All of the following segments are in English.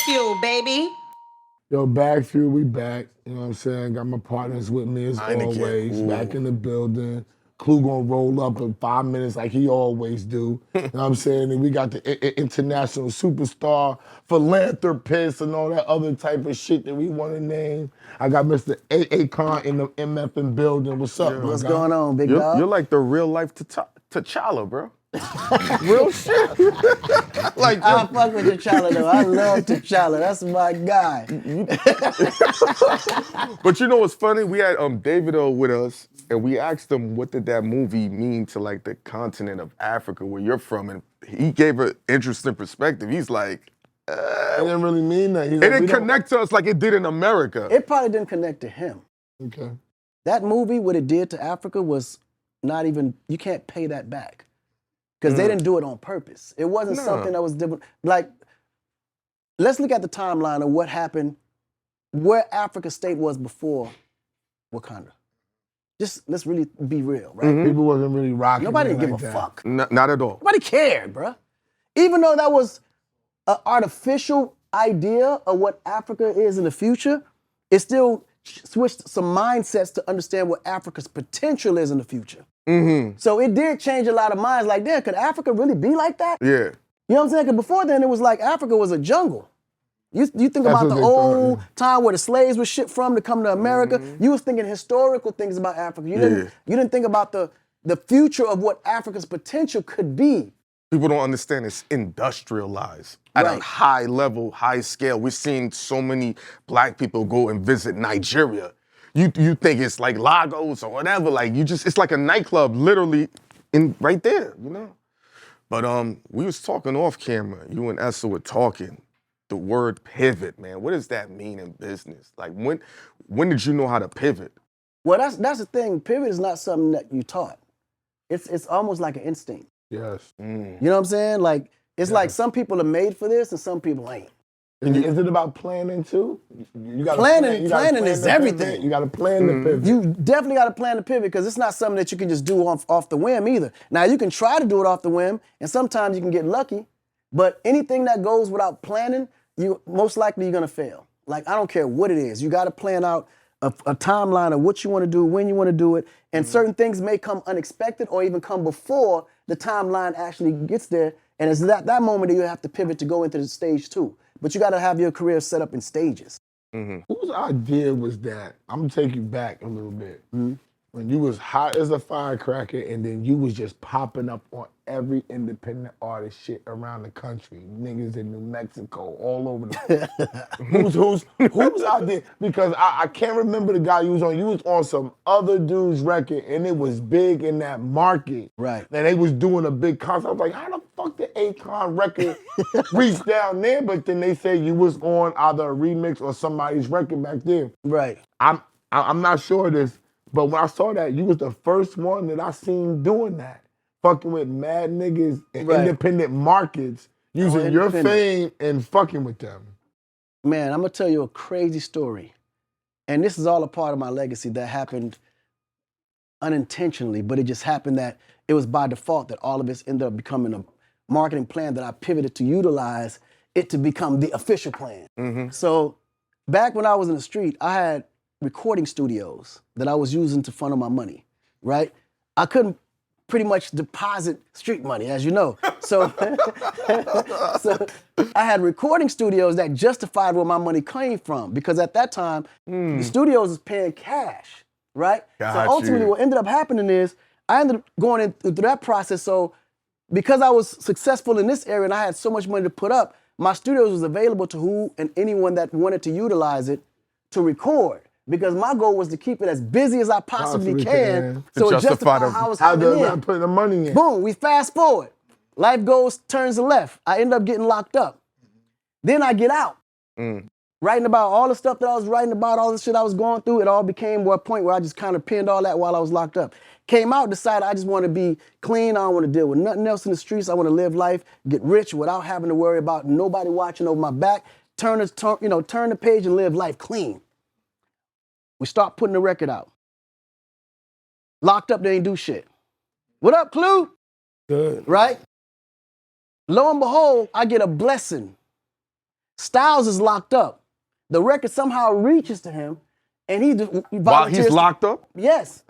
BagFuel, baby. Yo, BagFuel, we back. You know what I'm saying? Got my partners with me as Hynaken. always. Ooh. Back in the building. Clue gonna roll up in 5 minutes like he always do. You know what I'm saying? And we got the international superstar, philanthropist, and all that other type of shit that we want to name. I got Mr. Akon in the MF building. What's up, What's going on, big dog? You're like the real life T'Challa, bro. Real shit. Like I fuck with T'Challa though. I love T'Challa. That's my guy. But you know what's funny? We had Davido with us, and we asked him what did that movie mean to like the continent of Africa where you're from, and he gave an interesting perspective. He's like, it didn't really mean that. It didn't connect to us like it did in America. It probably didn't connect to him. Okay. That movie, what it did to Africa was not even, you can't pay that back. Because they didn't do it on purpose. It wasn't something that was different. Like, let's look at the timeline of what happened, where Africa State was before Wakanda. Just, let's really be real, right? People wasn't really rocking. Nobody didn't like give a that. fuck. Not at all. Nobody cared, bruh. Even though that was an artificial idea of what Africa is in the future, it still switched some mindsets to understand what Africa's potential is in the future. So it did change a lot of minds. Like, damn, could Africa really be like that? Yeah. You know what I'm saying? Because before then, it was like Africa was a jungle. You think about what the they old thought, time where the slaves were shipped from to come to America. You was thinking historical things about Africa. You didn't think about the future of what Africa's potential could be. People don't understand it's industrialized at a high level, high scale. We've seen so many black people go and visit Nigeria. You think it's like Lagos or whatever, like it's like a nightclub literally right there, you know? But we was talking off camera, you and Esso were talking, the word pivot, man. What does that mean in business? Like when did you know how to pivot? Well, that's the thing. Pivot is not something that you taught. It's almost like an instinct. Yes. You know what I'm saying? Like, it's like some people are made for this and some people ain't. Is it about planning too? You gotta Planning plan is the everything. pivot. You got to plan the pivot. You definitely got to plan the pivot because it's not something that you can just do off the whim either. Now, you can try to do it off the whim, and sometimes you can get lucky, but anything that goes without planning, most likely you're going to fail. Like, I don't care what it is. You got to plan out a timeline of what you want to do, when you want to do it, and certain things may come unexpected or even come before the timeline actually gets there, and it's that moment that you have to pivot to go into the stage 2. But you got to have your career set up in stages. Whose idea was that? I'm gonna take you back a little bit. When you was hot as a firecracker and then you was just popping up on every independent artist shit around the country. Niggas in New Mexico, all over the whose idea? Because I can't remember the guy you was on. You was on some other dude's record and it was big in that market. Right. And they was doing a big concert. I was like, how the fuck did Akon record reach down there? But then they said you was on either a remix or somebody's record back there. Right. I'm not sure of this. But when I saw that, you was the first one that I seen doing that. Fucking with mad niggas in independent markets, using your fame and fucking with them. Man, I'm gonna tell you a crazy story. And this is all a part of my legacy that happened unintentionally, but it just happened that it was by default that all of this ended up becoming a marketing plan that I pivoted to utilize it to become the official plan. So back when I was in the street, I had recording studios that I was using to funnel my money, right? I couldn't pretty much deposit street money, as you know. So, so I had recording studios that justified where my money came from because at that time, the studios was paying cash, right? So ultimately what ended up happening is I ended up going through that process. So because I was successful in this area and I had so much money to put up, my studios was available to who and anyone that wanted to utilize it to record. Because my goal was to keep it as busy as I possibly can so it justified how I was coming in. Putting the money in. Boom, we fast forward. Life turns left. I end up getting locked up. Then I get out. Writing about all the stuff that I was writing about, all the shit I was going through, it all became a point where I just kind of pinned all that while I was locked up. Came out, decided I just want to be clean. I don't want to deal with nothing else in the streets. I want to live life, get rich without having to worry about nobody watching over my back. Turn the page and live life clean. We start putting the record out. Locked up, they ain't do shit. What up, Clue? Good. Right? Lo and behold, I get a blessing. Styles is locked up. The record somehow reaches to him, and he volunteers. While he's locked up? Yes.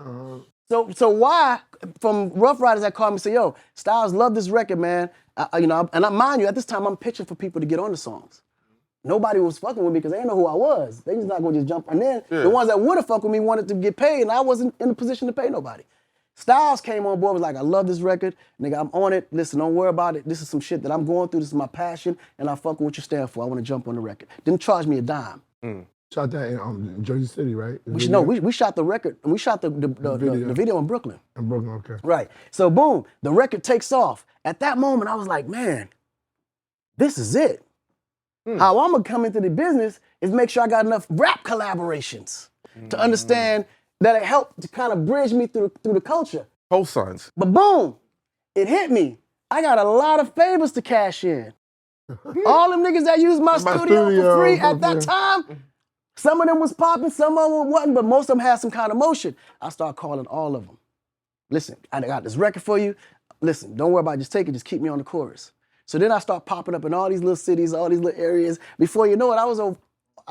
So why, from Rough Riders that called me and say, yo, Styles love this record, man. Mind you, at this time, I'm pitching for people to get on the songs. Nobody was fucking with me because they didn't know who I was. They just not gonna just jump. And then the ones that would have fucked with me wanted to get paid, and I wasn't in a position to pay nobody. Styles came on board, was like, I love this record. Nigga, I'm on it. Listen, don't worry about it. This is some shit that I'm going through. This is my passion, and I fucking what you stand for. I want to jump on the record. Didn't charge me a dime. Shot that in Jersey City, right? We shot the record, and we shot the video in Brooklyn. In Brooklyn, okay. Right. So boom, the record takes off. At that moment, I was like, man, this is it. How I'm gonna come into the business is make sure I got enough rap collaborations to understand that it helped to kind of bridge me through the culture. Cosigns. But boom, it hit me. I got a lot of favors to cash in. All them niggas that used my studio for free at that time, some of them was popping, some of them wasn't, but most of them had some kind of motion. I started calling all of them. Listen, I got this record for you. Listen, don't worry about it, just take it, just keep me on the chorus. So then I start popping up in all these little cities, all these little areas. Before you know it, I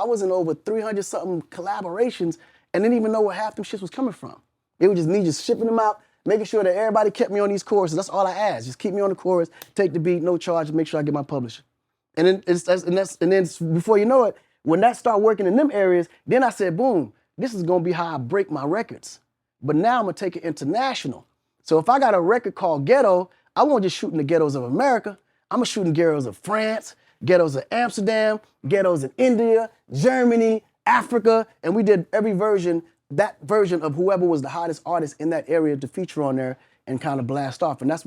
was in over 300 something collaborations and didn't even know where half them shits was coming from. It was just me just shipping them out, making sure that everybody kept me on these choruses. That's all I asked. Just keep me on the chorus, take the beat, no charge, make sure I get my publishing. And then before you know it, when that started working in them areas, then I said, boom, this is gonna be how I break my records. But now I'm gonna take it international. So if I got a record called Ghetto, I won't just shoot in the ghettos of America. I'm shooting ghettos of France, ghettos of Amsterdam, ghettos in India, Germany, Africa, and we did every version, that version of whoever was the hottest artist in that area to feature on there and kind of blast off. And that's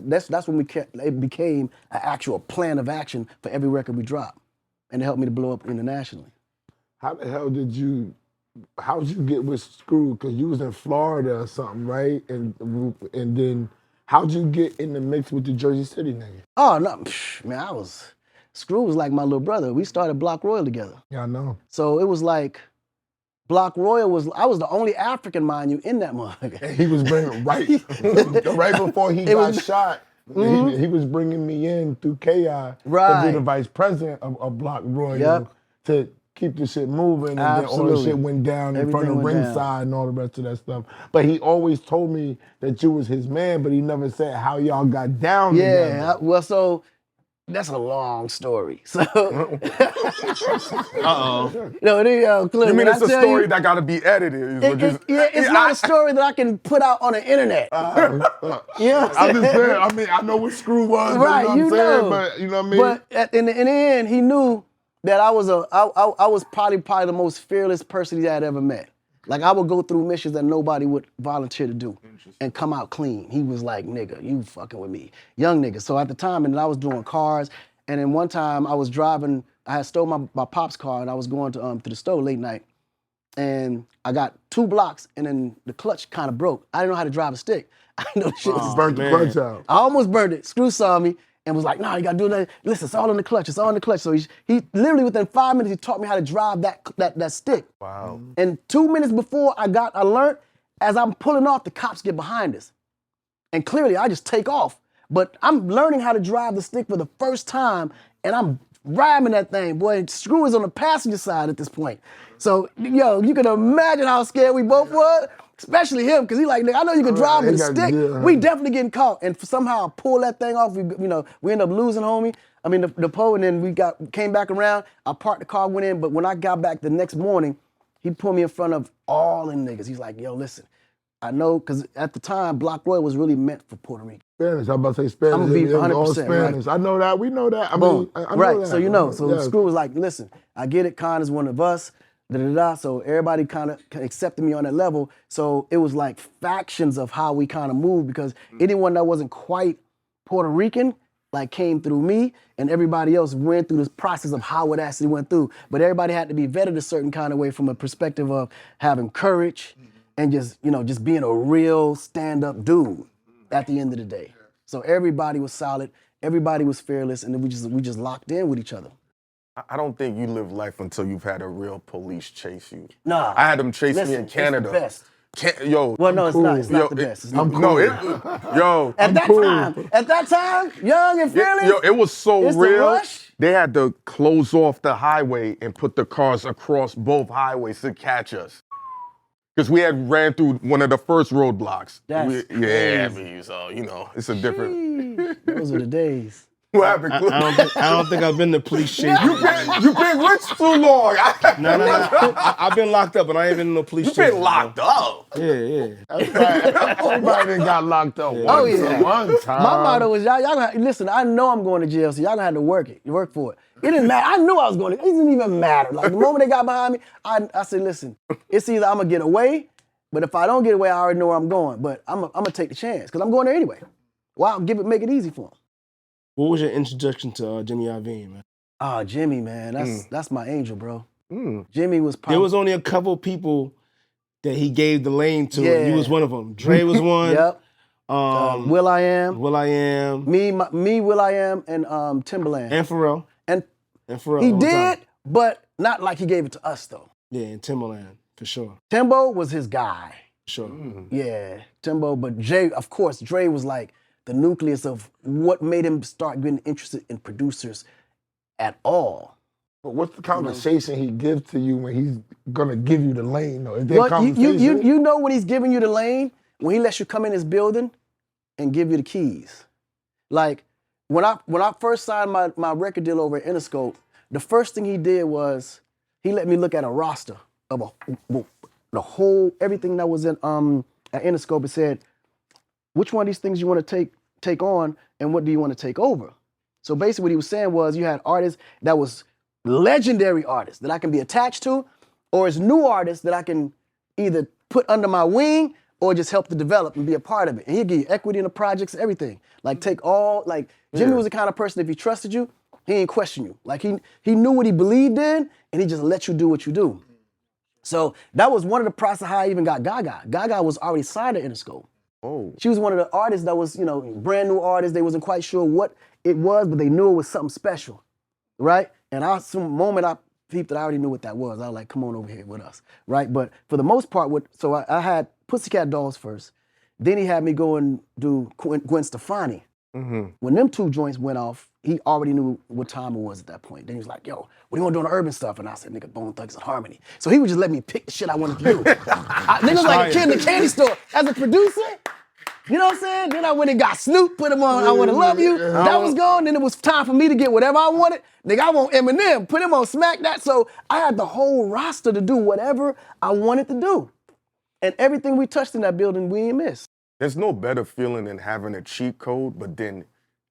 when it became an actual plan of action for every record we dropped. And it helped me to blow up internationally. How the hell how'd you get with Screw? Because you was in Florida or something, right? And then how'd you get in the mix with the Jersey City nigga? Oh, no, man, Screw was like my little brother. We started Block Royal together. Yeah, I know. So it was like, Block Royal I was the only African, mind you, in that motherfucker. And he was bringing, right before he got shot, he was bringing me in through KI to be the vice president of Block Royal to keep the shit moving, and then all the shit went down in front of ringside and all the rest of that stuff. But he always told me that you was his man, but he never said how y'all got down together. Yeah, well, so that's a long story. So, No, You mean it's a story that gotta be edited? It's not a story that I can put out on the internet. Yeah, I'm just saying. I mean, I know what Screw was, right? You know what I'm saying, but you know what I mean. But in the end, he knew that I was probably the most fearless person he had ever met. Like, I would go through missions that nobody would volunteer to do and come out clean. He was like, nigga, you fucking with me. Young nigga. So at the time, and I was doing cars, and then one time I was driving, I had stole my pop's car, and I was going to the store late night, and I got 2 blocks, and then the clutch kind of broke. I didn't know how to drive a stick. I didn't know shit. Burnt the clutch out. I almost burned it. Screw saw me and was like, nah, you gotta do that. Listen, it's all in the clutch, it's all in the clutch. So he literally within 5 minutes, he taught me how to drive that stick. Wow. And 2 minutes before I learned, as I'm pulling off, the cops get behind us. And clearly I just take off. But I'm learning how to drive the stick for the first time, and I'm ramming that thing. Boy, Screw is on the passenger side at this point. So, yo, you can imagine how scared we both were. Especially him, because he like, nigga, I know you can drive with a stick. We definitely getting caught. And somehow I pull that thing off. We end up losing homie. I mean, the pole, and then we came back around. I parked the car, went in, but when I got back the next morning, he pulled me in front of all them niggas. He's like, yo, listen, I know, because at the time, Block Royal was really meant for Puerto Rico. Spanish, I'm about to say Spanish. I'm gonna be 100%, all Spanish. Right? I know that, we know that. I mean, I know that. So you know, Screw was like, listen, I get it, Khan is one of us. So everybody kind of accepted me on that level. So it was like factions of how we kind of moved, because anyone that wasn't quite Puerto Rican like came through me, and everybody else went through this process of how it actually went through. But everybody had to be vetted a certain kind of way from a perspective of having courage and just being a real stand-up dude at the end of the day. So everybody was solid, everybody was fearless, and then we just locked in with each other. I don't think you live life until you've had a real police chase you. Nah. I had them chase me in Canada. It's the best. Yo. Well, no, it's cool. not. It's not Yo, the best. It's I'm not. No, cool. yo. At that time, young and fearless. Yo, it was so it's the real. rush. They had to close off the highway and put the cars across both highways to catch us. Because we had ran through one of the first roadblocks. That's Yeah, crazy. so, you know, it's a different. Sheesh. Those are the days. What happened, Cliff? I don't think I've been to police chase. You've been rich too long. No. I've been locked up, but I ain't been in no police You've chase. been locked up. Yeah. Everybody done got locked up. Oh, yeah. One time. My motto was y'all gonna listen. I know I'm going to jail, so y'all gonna have to work for it. It didn't matter. I knew I was going to. It didn't even matter. Like the moment they got behind me, I said, listen, it's either I'm gonna get away, but if I don't get away, I already know where I'm going. But I'm gonna take the chance because I'm going there anyway. Well, make it easy for them. What was your introduction to Jimmy Iovine, man? Oh, Jimmy, man, that's my angel, bro. Jimmy was probably. There was only a couple people that he gave the lane to. Yeah. And you was one of them. Dre was one. Yep. Will I Am. Will I Am. Me, Will I Am, and Timbaland. And Pharrell. And Pharrell. he all the did, time. but not like he gave it to us though. Yeah, and Timbaland, for sure. Timbo was his guy. Sure. Yeah, Timbo. But Jay, of course, Dre was like the nucleus of what made him start getting interested in producers at all. But what's the conversation he gives to you when he's gonna give you the lane though? Is there Well, conversation? you know when he's giving you the lane, when he lets you come in his building and give you the keys. Like when I first signed my record deal over at Interscope, the first thing he did was he let me look at a roster of the whole everything that was in at Interscope. It said, which one of these things you want to take on and what do you want to take over? So basically what he was saying was you had artists that was legendary artists that I can be attached to, or it's new artists that I can either put under my wing or just help to develop and be a part of it. And he'd give you equity in the projects, everything. Like Jimmy was the kind of person, if he trusted you, he ain't question you. Like he knew what he believed in and he just let you do what you do. So that was one of the process how I even got Gaga. Gaga was already signed to Interscope. Oh. She was one of the artists that was, brand new artist. They wasn't quite sure what it was, but they knew it was something special, right? And some moment I peeped that I already knew what that was. I was like, come on over here with us, right? But for the most part, I had Pussycat Dolls first. Then he had me go and do Gwen Stefani. Mm-hmm. When them two joints went off, he already knew what time it was at that point. Then he was like, yo, what do you want to do on the urban stuff? And I said, nigga, Bone Thugs and Harmony. So he would just let me pick the shit I wanted to do. Then it was like a kid in the candy store. As a producer, you know what I'm saying? Then I went and got Snoop, put him on I Wanna Love You. That was gone. Then it was time for me to get whatever I wanted. Nigga, I want Eminem. Put him on Smack That. So I had the whole roster to do whatever I wanted to do. And everything we touched in that building, we ain't missed. There's no better feeling than having a cheat code, but then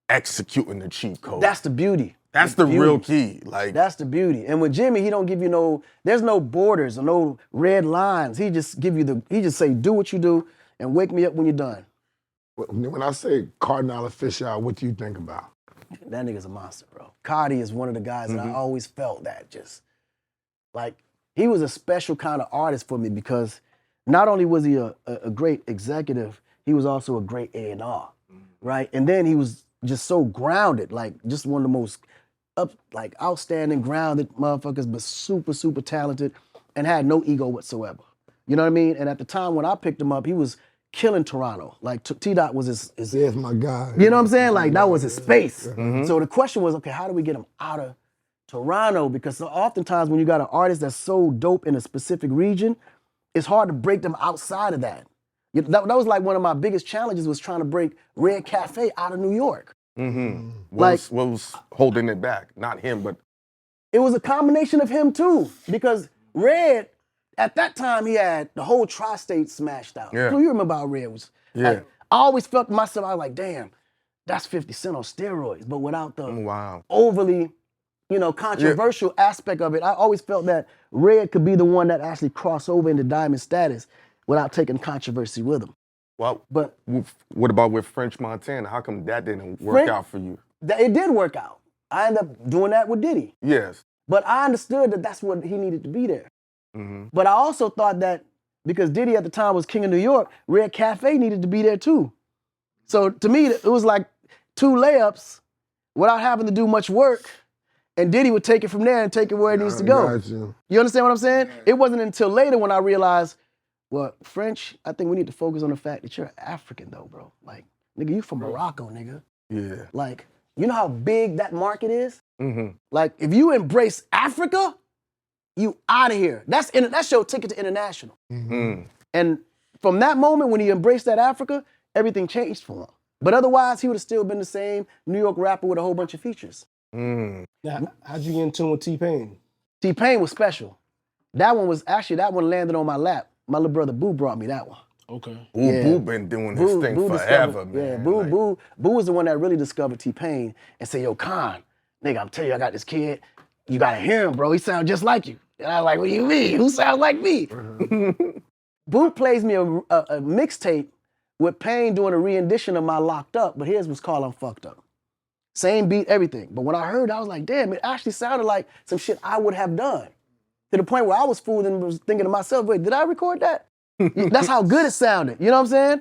executing the cheat code. That's the beauty. That's the real key. Like That's the beauty. And with Jimmy, he don't give you there's no borders or no red lines. He just he just say, do what you do and wake me up when you're done. When I say Cardinal Official, what do you think about? That nigga's a monster, bro. Cardi is one of the guys that I always felt that just, like, he was a special kind of artist for me because not only was he a great executive, he was also a great A&R, right? And then he was just so grounded, like just one of the most outstanding, grounded motherfuckers, but super, super talented and had no ego whatsoever. You know what I mean? And at the time when I picked him up, he was killing Toronto. Like T-Dot was his That's my guy. you know what I'm saying? Like that was his space. So the question was, okay, how do we get him out of Toronto? Because so oftentimes when you got an artist that's so dope in a specific region, it's hard to break them outside of that. That was like one of my biggest challenges was trying to break Red Cafe out of New York. what was holding it back? Not him, but It was a combination of him too, because Red, at that time, he had the whole tri-state smashed out. Yeah. You remember how Red was? Yeah. Like, I always felt to myself, I was like, damn, that's 50 Cent on steroids, but without the wow. overly, controversial aspect of it. I always felt that Red could be the one that actually crossed over into diamond status without taking controversy with him. Well, But what about with French Montana? How come that didn't work out for you? it did work out. I ended up doing that with Diddy. Yes. But I understood that that's what he needed to be there. But I also thought that because Diddy at the time was king of New York, Red Cafe needed to be there too. So to me, it was like two layups without having to do much work. And Diddy would take it from there and take it where it needs to go. Got you. You understand what I'm saying? It wasn't until later when I realized Well, French, I think we need to focus on the fact that you're African though, bro. Like, nigga, you from Morocco, nigga. Yeah. Like, you know how big that market is? Mm-hmm. Like, if you embrace Africa, you out of here. That's your ticket to international. Mm. And from that moment when he embraced that Africa, everything changed for him. But otherwise, he would have still been the same New York rapper with a whole bunch of features. Mm. Now, how'd you get in tune with T-Pain? T-Pain was special. That one landed on my lap. My little brother Boo brought me that one. Okay. Boo been doing his thing forever, man. Yeah, Boo was the one that really discovered T-Pain and said, yo, Con, nigga, I'm telling you, I got this kid. You gotta hear him, bro. He sounds just like you. And I was like, what do you mean? Who sounds like me? Boo plays me a mixtape with Pain doing a rendition of my Locked Up, but his was called I'm Fucked Up. Same beat, everything. But when I heard it, I was like, damn, it actually sounded like some shit I would have done. To the point where I was fooled and was thinking to myself, wait, did I record that? That's how good it sounded. You know what I'm saying?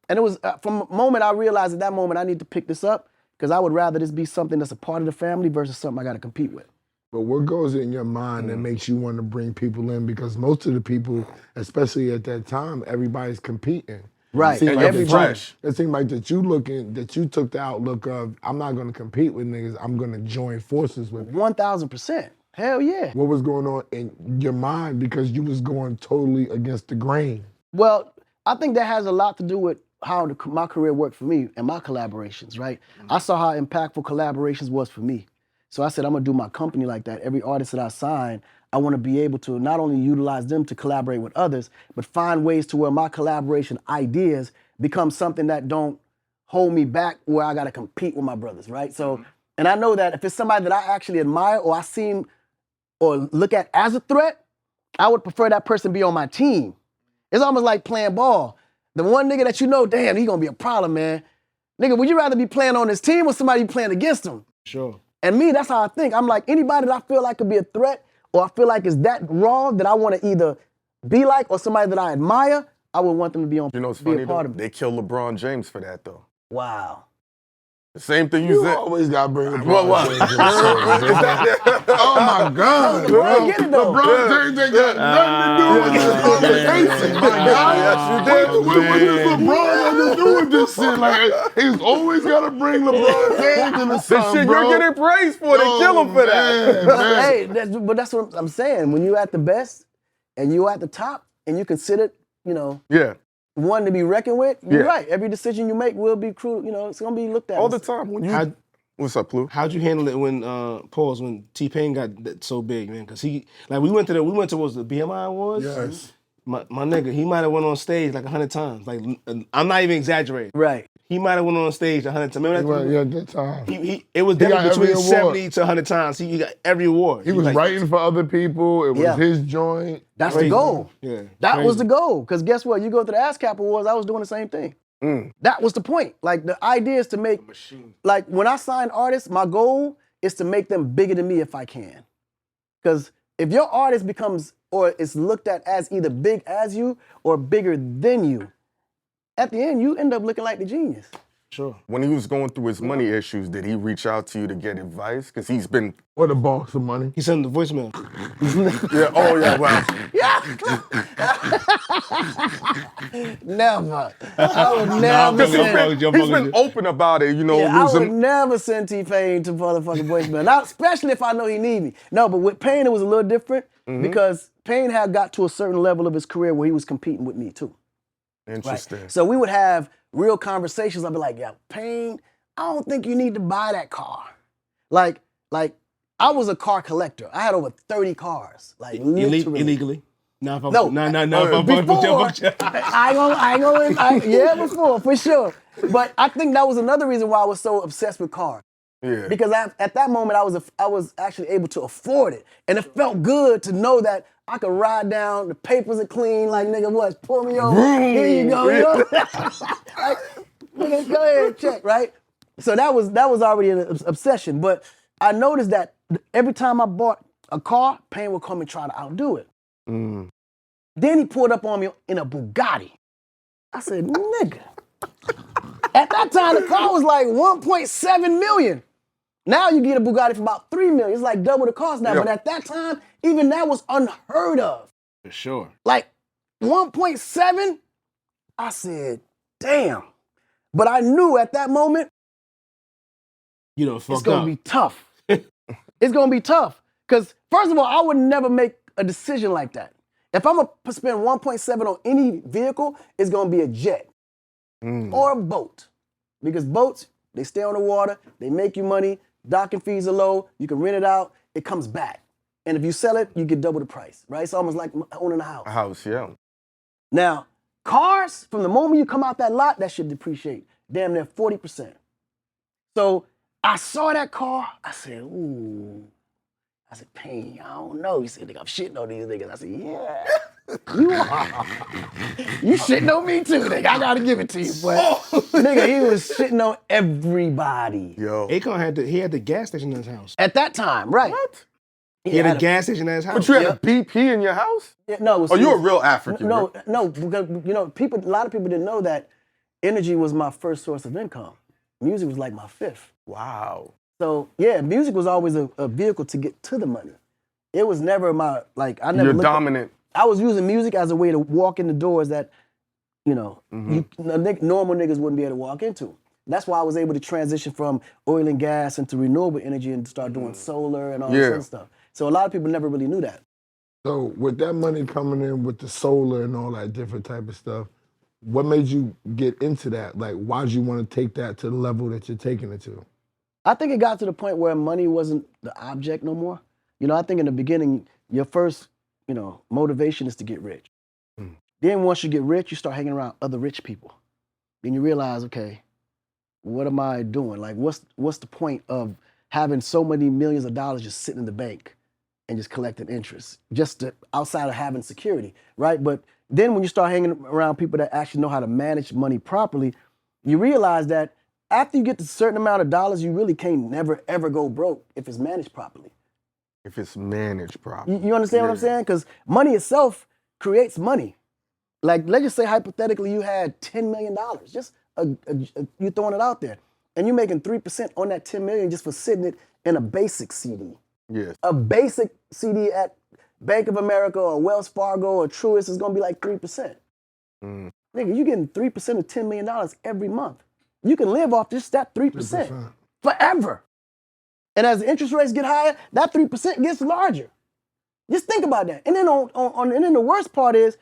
And it was from the moment I realized at that moment I need to pick this up because I would rather this be something that's a part of the family versus something I got to compete with. But what goes in your mind that makes you want to bring people in? Because most of the people, especially at that time, everybody's competing. Right. And you're fresh. It seemed like that you took the outlook of, I'm not going to compete with niggas, I'm going to join forces with 1,000%. Hell yeah. What was going on in your mind because you was going totally against the grain? Well, I think that has a lot to do with how my career worked for me and my collaborations, right? I saw how impactful collaborations was for me. So I said, I'm gonna do my company like that. Every artist that I sign, I wanna be able to not only utilize them to collaborate with others, but find ways to where my collaboration ideas become something that don't hold me back where I gotta compete with my brothers, right? So, and I know that if it's somebody that I actually admire or I seem or look at as a threat, I would prefer that person be on my team. It's almost like playing ball. The one nigga that you know, damn, he gonna be a problem, man. Nigga, would you rather be playing on his team or somebody playing against him? Sure. And me, that's how I think. I'm like, anybody that I feel like could be a threat or I feel like is that raw that I wanna either be like or somebody that I admire, I would want them to be on. You know what's be funny a part though? of it. They killed LeBron James for that though. Wow. The same thing you You said. always got to bring LeBron What? James in the circle. Oh my God, bro. I get it though. LeBron James ain't got nothing to do with this conversation, my guy. Yes, you did. What does LeBron have to do with this shit? Like, he's always got to bring LeBron James in the This sun, shit bro. you're getting praised for. They kill him for that. Man. Hey, that's what I'm saying. When you're at the best and you're at the top and you consider, Yeah. one to be reckoned with, you're Yeah. right. Every decision you make will be crucial. It's gonna be looked at All the time. When you what's up, Plu? How'd you handle it when T-Pain got so big, man? Cause we went to what was the BMI Awards? Yes. My nigga, he might have went on stage like 100 times. Like, I'm not even exaggerating. Right. He might have went on stage 100 times. Remember that? Yeah, good time. It was got definitely every between award. 70 to 100 times. He got every award. He was like, writing for other people. It was Yeah. his joint. That's Crazy. the goal. Yeah. That was crazy. the goal. Because guess what? You go to the ASCAP Awards, I was doing the same thing. That was the point. Like, the idea is to make, like, when I sign artists, my goal is to make them bigger than me if I can. Because if your artist becomes, or is looked at as either big as you or bigger than you, at the end, you end up looking like the genius. Sure. When he was going through his money issues, did he reach out to you to get advice? Because he's been. What a boss of money. He sent the voicemail. Yeah. Oh yeah. Wow. Never. I would never send. He's been open about it. I would losing. never send T-Pain to motherfucking voicemail. Not especially if I know he need me. No, but with Pain, it was a little different because Pain had got to a certain level of his career where he was competing with me too. Interesting. Right? So we would have real conversations. I'd be like, yeah, Pain, I don't think you need to buy that car. Like I was a car collector. I had over 30 cars. Like literally. Illegally? No. Before, before, for sure. But I think that was another reason why I was so obsessed with cars. Yeah. Because at that moment, I was actually able to afford it. And it felt good to know that I could ride down, the papers are clean, like, nigga, what, pull me over, here you go, you know? Like, nigga, go ahead, check, right? So that was already an obsession. But I noticed that every time I bought a car, Pain would come and try to outdo it. Then he pulled up on me in a Bugatti. I said, nigga. At that time, the car was like 1.7 million. Now you get a Bugatti for about 3 million. It's like double the cost now. Yeah. But at that time, even that was unheard of. For sure. Like, 1.7, I said, damn. But I knew at that moment, You don't it's fuck gonna up. be tough. It's gonna be tough. Because first of all, I would never make a decision like that. If I'm gonna spend 1.7 on any vehicle, it's gonna be a jet or a boat. Because boats, they stay on the water, they make you money, docking fees are low, you can rent it out, it comes back. And if you sell it, you get double the price, right? It's almost like owning a house. A house, yeah. Now, cars, from the moment you come out that lot, that should depreciate damn near 40%. So I saw that car, I said, ooh. I said, Payne, I don't know. He said, nigga, I'm shitting on these niggas. I said, yeah, you are. You shitting on me too, nigga. I gotta give it to you, boy. Nigga, he was shitting on everybody. Yo. Akon had the gas station in his house. At that time, right. What? He had a gas station in his house. But you had a BP in your house? Yeah, no, it was, Oh, you a real African. No, bro. no, because, you know, a lot of people didn't know that energy was my first source of income. Music was like my fifth. Wow. So, yeah, music was always a vehicle to get to the money. It was never my, like, I never You're looked dominant. I was using music as a way to walk in the doors that, you know, normal niggas wouldn't be able to walk into. That's why I was able to transition from oil and gas into renewable energy and start doing solar and all this other stuff. So a lot of people never really knew that. So with that money coming in with the solar and all that different type of stuff, what made you get into that? Like, why did you want to take that to the level that you're taking it to? I think it got to the point where money wasn't the object no more. You know, I think in the beginning, your first, you know, motivation is to get rich. Then once you get rich, you start hanging around other rich people. Then you realize, okay, what am I doing? Like, what's the point of having so many millions of dollars just sitting in the bank and just collecting interest, just outside of having security, right? But then when you start hanging around people that actually know how to manage money properly, you realize that after you get to a certain amount of dollars, you really can't never, ever go broke if it's managed properly. If it's managed properly. You understand what I'm saying? Because money itself creates money. Like, let's just say hypothetically you had $10 million, just you throwing it out there, and you're making 3% on that $10 million just for sitting it in a basic CD. Yes. A basic CD at Bank of America or Wells Fargo or Truist is gonna be like 3%. Nigga, you're getting 3% of $10 million every month. You can live off just that 3% forever. And as the interest rates get higher, that 3% gets larger. Just think about that. And then and then the worst part is,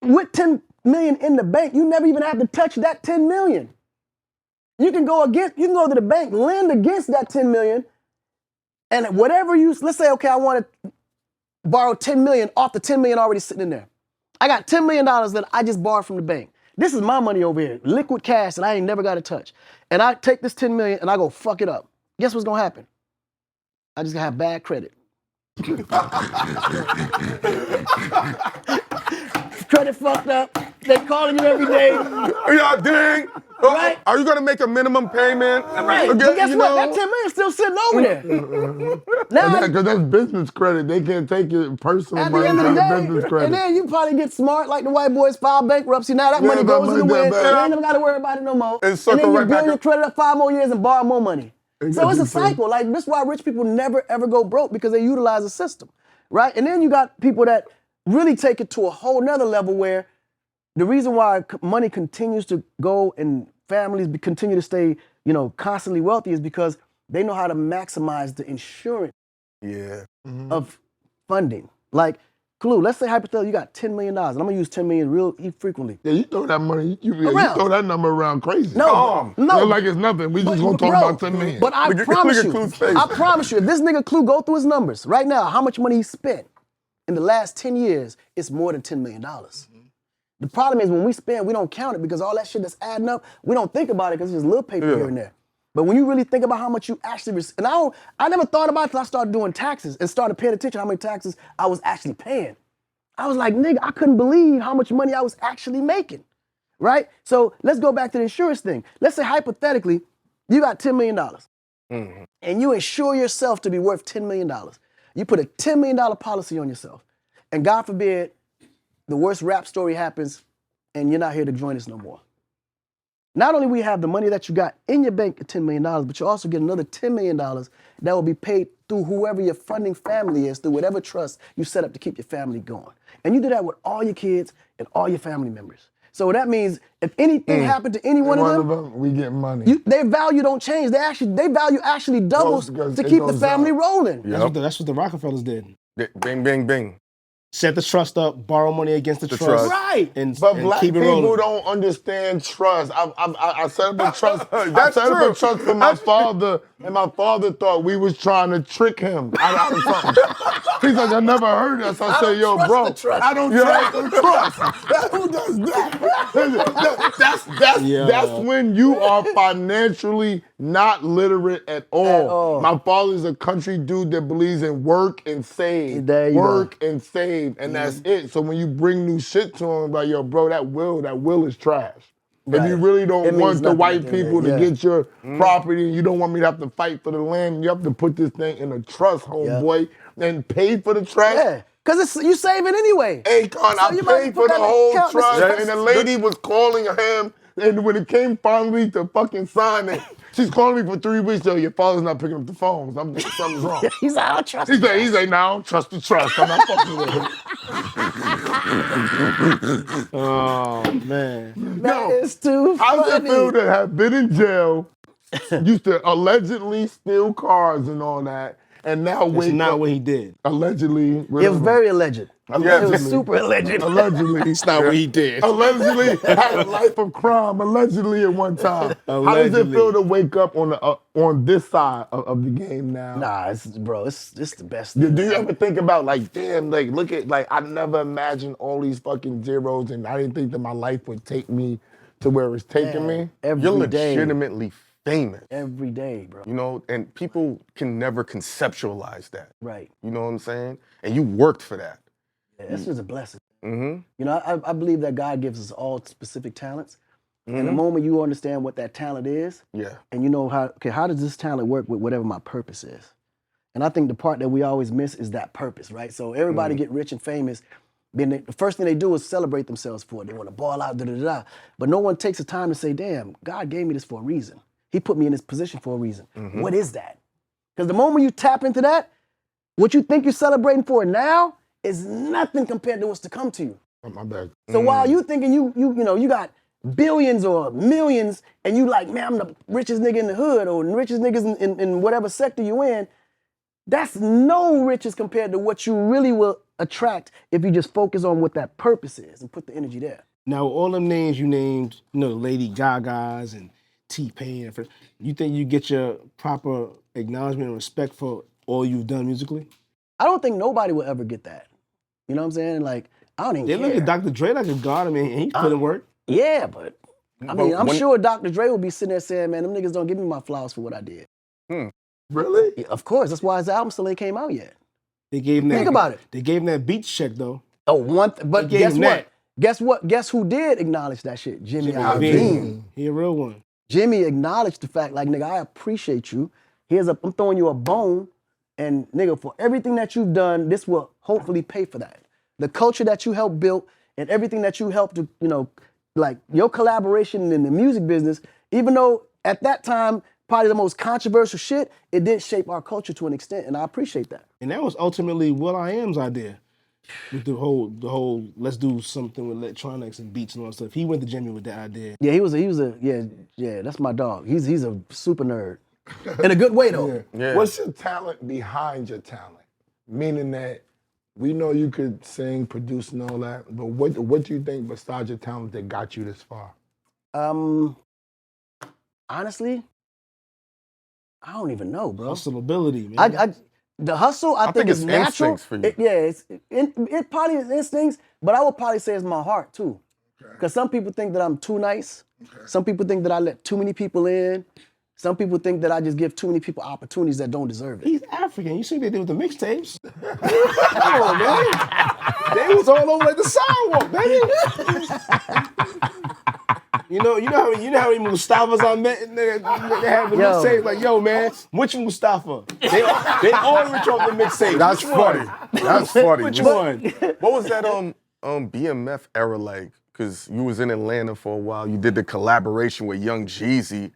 with 10 million in the bank, you never even have to touch that 10 million. You can go to the bank, lend against that 10 million, and whatever let's say, okay, I want to borrow 10 million off the 10 million already sitting in there. I got $10 million that I just borrowed from the bank. This is my money over here, liquid cash that I ain't never got to touch. And I take this 10 million and I go fuck it up. Guess what's gonna happen? I just gonna have bad credit. Credit fucked up. They calling you every day. Yeah, dang. Right? Are you gonna make a minimum payment? Right. But guess what? That 10 million still sitting over there. Now, Because that's business credit. They can't take it personal at the money end of the from day, business credit. and then you probably get smart like the white boys file bankruptcy. Now that money that goes in the money wind. that You bad. ain't never got to worry about it no more. And And circle then you right back build your up. credit up 5 more years and borrow more money. So it's a cycle. Like, this is why rich people never ever go broke, because they utilize the system, right? And then you got people that really take it to a whole nother level where the reason why money continues to go and families continue to stay, you know, constantly wealthy is because they know how to maximize the insurance of funding. Like, Clue, let's say hypothetically you got $10 million, and I'm gonna use $10 million real frequently. Yeah, you throw that money, you Around. throw that number around crazy. No, no. Like it's nothing. We just gonna talk bro, about 10 million. But I Look at promise you, Clue's face. I promise you, if this nigga Clue go through his numbers right now, how much money he spent in the last 10 years, it's more than $10 million. The problem is when we spend, we don't count it because all that shit that's adding up, we don't think about it because it's just little paper here and there. But when you really think about how much you actually receive, and I never thought about it until I started doing taxes and started paying attention to how many taxes I was actually paying. I was like, nigga, I couldn't believe how much money I was actually making, right? So let's go back to the insurance thing. Let's say hypothetically, you got $10 million and you insure yourself to be worth $10 million. You put a $10 million policy on yourself, and God forbid, the worst rap story happens and you're not here to join us no more. Not only we have the money that you got in your bank at $10 million, but you also get another $10 million that will be paid through whoever your funding family is, through whatever trust you set up to keep your family going. And you do that with all your kids and all your family members. So that means if anything happened to any one of them, we get money. their value don't change. Their value actually doubles to keep the family rolling. That's what the Rockefellers did. Bing, bing, bing. Set the trust up, borrow money against the trust. Right. But and black keep it people rolling. don't understand trust. I set up a trust. I That's set up true. a trust for my father, and my father thought we was trying to trick him out of something. He's like, I never heard this. I said, yo, bro, I don't trust the trust. Who does that? That's when you are financially not literate at all. My father's a country dude that believes in work and save. There you Work and save, and that's it. So when you bring new shit to him, like, yo, bro, that will is trash. If you really don't want the white people to get your property, you don't want me to have to fight for the land, you have to put this thing in a trust, homeboy, and pay for the trash. Yeah, because you save it anyway. Akon, So I you might paid put for the that whole account, trust, Mr. and the lady was calling him, and when it came finally to fucking sign it, she's calling me for 3 weeks, yo, your father's not picking up the phones. I'm thinking something's wrong. He's like, I don't trust He's like, nah, I don't trust the trust. I'm not fucking with him. Oh man. That is too How's it funny. feel to have been in jail, used to allegedly steal cars and all that, and now It's wake not up what he did. allegedly? It was very alleged. It was super alleged. Allegedly. It's not what he did. Allegedly had a life of crime, allegedly at one time. How does it Allegedly. feel to wake up on this side of the game now? Nah, it's the best. Do you ever think about, like, damn, like, look at, like, I never imagined all these fucking zeros, and I didn't think that my life would take me to where it's taking me? Every You're day. legitimately famous. Every day, bro. You know, and people can never conceptualize that. Right. You know what I'm saying? And you worked for that. Yeah, that's just a blessing. Mm-hmm. You know, I believe that God gives us all specific talents. And the moment you understand what that talent is, Yeah. and you know how does this talent work with whatever my purpose is? And I think the part that we always miss is that purpose, right? So everybody get rich and famous, then the first thing they do is celebrate themselves for it. They want to ball out, da-da-da. But no one takes the time to say, damn, God gave me this for a reason. He put me in this position for a reason. What is that? Because the moment you tap into that, what you think you're celebrating for now is nothing compared to what's to come to you. Oh, my bad. So while you thinking you got billions or millions and you like, man, I'm the richest nigga in the hood or the richest niggas in whatever sector you in, that's no riches compared to what you really will attract if you just focus on what that purpose is and put the energy there. Now, all them names you named, you know, Lady Gaga's and T-Pain, you think you get your proper acknowledgement and respect for all you've done musically? I don't think nobody will ever get that. You know what I'm saying? Like, I don't even They care. look at Dr. Dre like a god. I mean, he put in work. Yeah, but I'm sure Dr. Dre will be sitting there saying, man, them niggas don't give me my flowers for what I did. Really? Yeah, of course, that's why his album still ain't came out yet. They gave him that. Think about it. They gave him that beats check though. Oh, but They gave guess him what? that. Guess what? Guess who did acknowledge that shit? Jimmy Iovine. Iovine. He a real one. Jimmy acknowledged the fact, like, nigga, I appreciate you. I'm throwing you a bone, and nigga, for everything that you've done, this will hopefully pay for that. The culture that you helped build and everything that you helped to, you know, like your collaboration in the music business, even though at that time, probably the most controversial shit, it did shape our culture to an extent, and I appreciate that. And that was ultimately will.i.am's idea. With the whole let's do something with electronics and beats and all that stuff. He went to Jimmy with that idea. Yeah, he was a that's my dog. He's a super nerd. In a good way though. Yeah. What's your talent behind your talent? Meaning that we know you could sing, produce, and all that, but what do you think besides your talent that got you this far? Honestly, I don't even know, bro. Hustle ability, man. The hustle, I think it's is natural. instincts for you. It probably is instincts, but I would probably say it's my heart too. Because some people think that I'm too nice. Some people think that I let too many people in. Some people think that I just give too many people opportunities that don't deserve it. He's African. You see what they did with the mixtapes? Come on, man. They was all over like the sidewalk, baby. You know how many Mustafas I met? They had the mixtape like, yo, man, which Mustafa? They all rich off the mixtape. That's Which one? funny. That's funny. Which one? What was that BMF era like? Because you was in Atlanta for a while. You did the collaboration with Young Jeezy.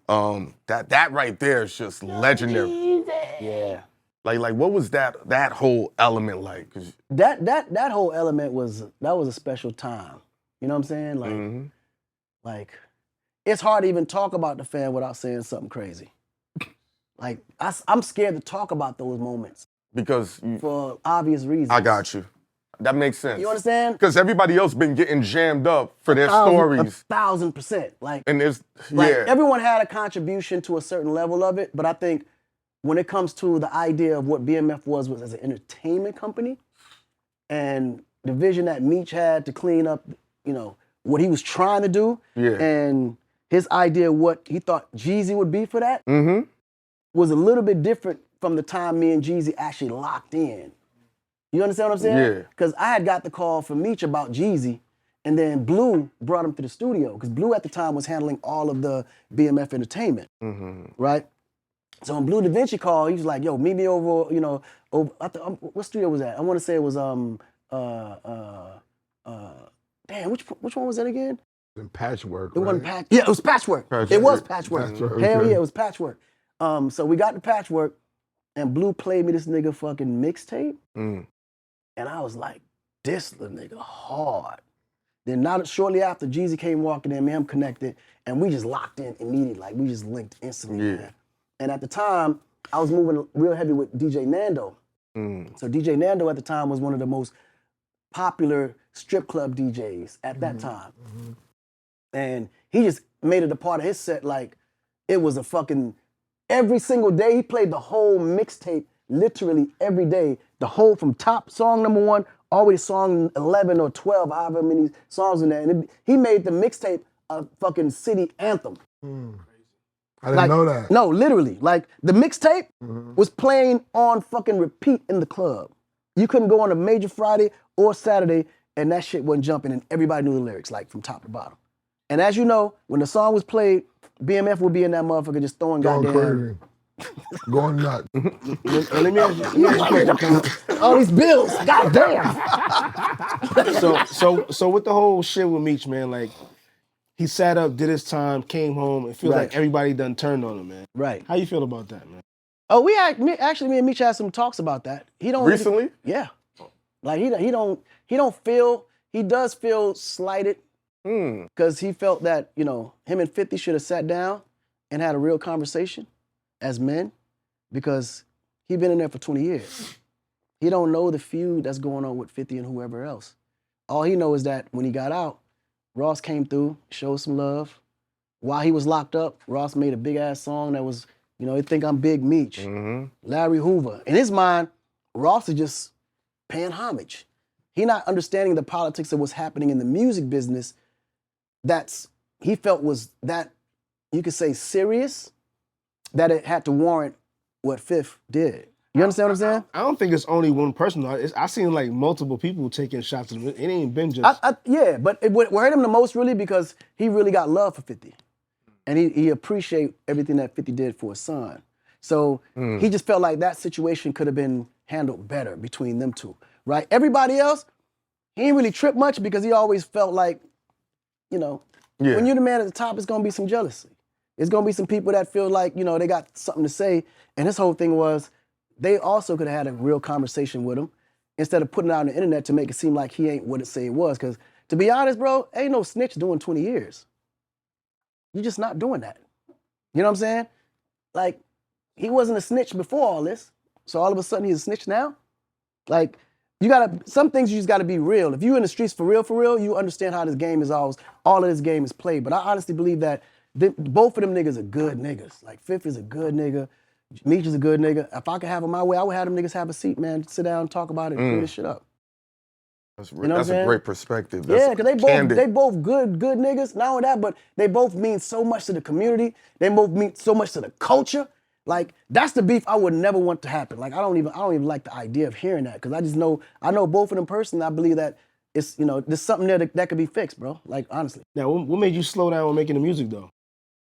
That right there is just legendary. Yeah. Like what was that whole element like? 'Cause- That whole element was a special time. You know what I'm saying? Like it's hard to even talk about the fan without saying something crazy. Like I'm scared to talk about those moments because for obvious reasons. I got you. That makes sense. You understand? Because everybody else been getting jammed up for their stories. 1,000%. Like, And there's everyone had a contribution to a certain level of it, but I think when it comes to the idea of what BMF was as an entertainment company and the vision that Meech had to clean up, what he was trying to do, and his idea of what he thought Jeezy would be for that was a little bit different from the time me and Jeezy actually locked in. You understand what I'm saying? Yeah. Because I had got the call from Meech about Jeezy, and then Blue brought him to the studio, because Blue at the time was handling all of the BMF entertainment, right? So when Blue Da Vinci called, he was like, yo, meet me over, what studio was that? I want to say it was, damn, which one was that again? Patchwork, It right? wasn't Patchwork. Yeah, it was Patchwork. It was Patchwork. Patchwork, Hell okay. yeah, it was Patchwork. So we got to Patchwork, and Blue played me this nigga fucking mixtape. And I was like, this the nigga hard. Then not shortly after, Jeezy came walking in, me and him connected, and we just locked in immediately. Like, we just linked instantly, man. And at the time, I was moving real heavy with DJ Nando. So DJ Nando at the time was one of the most popular strip club DJs at that time. And he just made it a part of his set like it was a fucking, every single day he played the whole mixtape literally every day, the whole from top song number 1 all the way to song 11 or 12, however many songs in there. And he made the mixtape a fucking city anthem. I didn't know that. No, literally. Like the mixtape was playing on fucking repeat in the club. You couldn't go on a major Friday or Saturday and that shit wasn't jumping and everybody knew the lyrics, like from top to bottom. And as you know, when the song was played, BMF would be in that motherfucker just throwing goddamn... Crazy. Going nuts. Let me ask you a question. All these bills, goddamn. So with the whole shit with Meech, man, like he sat up, did his time, came home. It feels like everybody done turned on him, man. Right. How you feel about that, man? Oh, me and Meech had some talks about that. He don't Recently? Yeah. Like he does feel slighted because he felt that, him and 50 should have sat down and had a real conversation as men, because he been in there for 20 years. He don't know the feud that's going on with 50 and whoever else. All he knows is that when he got out, Ross came through, showed some love. While he was locked up, Ross made a big-ass song that was, he think I'm Big Meech, Larry Hoover. In his mind, Ross is just paying homage. He not understanding the politics of what's happening in the music business he felt was that, you could say, serious, that it had to warrant what Fifth did. You understand what I'm saying? I don't think it's only one person. I seen like multiple people taking shots at him. It ain't been just... Yeah, but what hurt him the most really because he really got love for 50. And he appreciated everything that 50 did for his son. So he just felt like that situation could have been handled better between them two, right? Everybody else, he ain't really tripped much because he always felt like, when you're the man at the top, it's gonna be some jealousy. It's gonna be some people that feel like, they got something to say. And his whole thing was, they also could have had a real conversation with him instead of putting it out on the internet to make it seem like he ain't what it say it was. Because to be honest, bro, ain't no snitch doing 20 years. You're just not doing that. You know what I'm saying? Like, he wasn't a snitch before all this. So all of a sudden he's a snitch now? Like, some things you just gotta be real. If you in the streets for real, you understand how this game is all of this game is played. But I honestly believe that both of them niggas are good niggas. Like, Fifth is a good nigga. Meech is a good nigga. If I could have it my way, I would have them niggas have a seat, man. Sit down, talk about it, clear this shit up. That's You know that's what I'm a saying? great perspective. Yeah, because candid. they both good niggas. Not only that, but they both mean so much to the community. They both mean so much to the culture. Like, that's the beef I would never want to happen. Like, I don't even like the idea of hearing that, because I know both of them personally. I believe that it's, there's something there that could be fixed, bro. Like, honestly. Now, what made you slow down on making the music, though?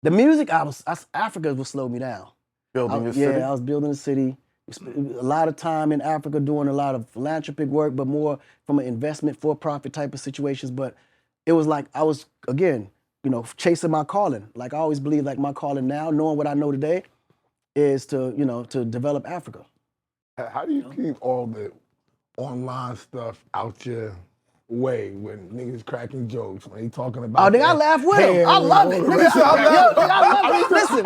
The music, Africa would slow me down. Building your city? Yeah, I was building a city. A lot of time in Africa doing a lot of philanthropic work, but more from an investment for-profit type of situations. But it was like I was, again, chasing my calling. Like, I always believe like my calling now, knowing what I know today, is to develop Africa. How do you keep all the online stuff out your way when niggas cracking jokes, when he talking about Oh, nigga, I laugh with him. I love it. Nigga, I love it. Listen.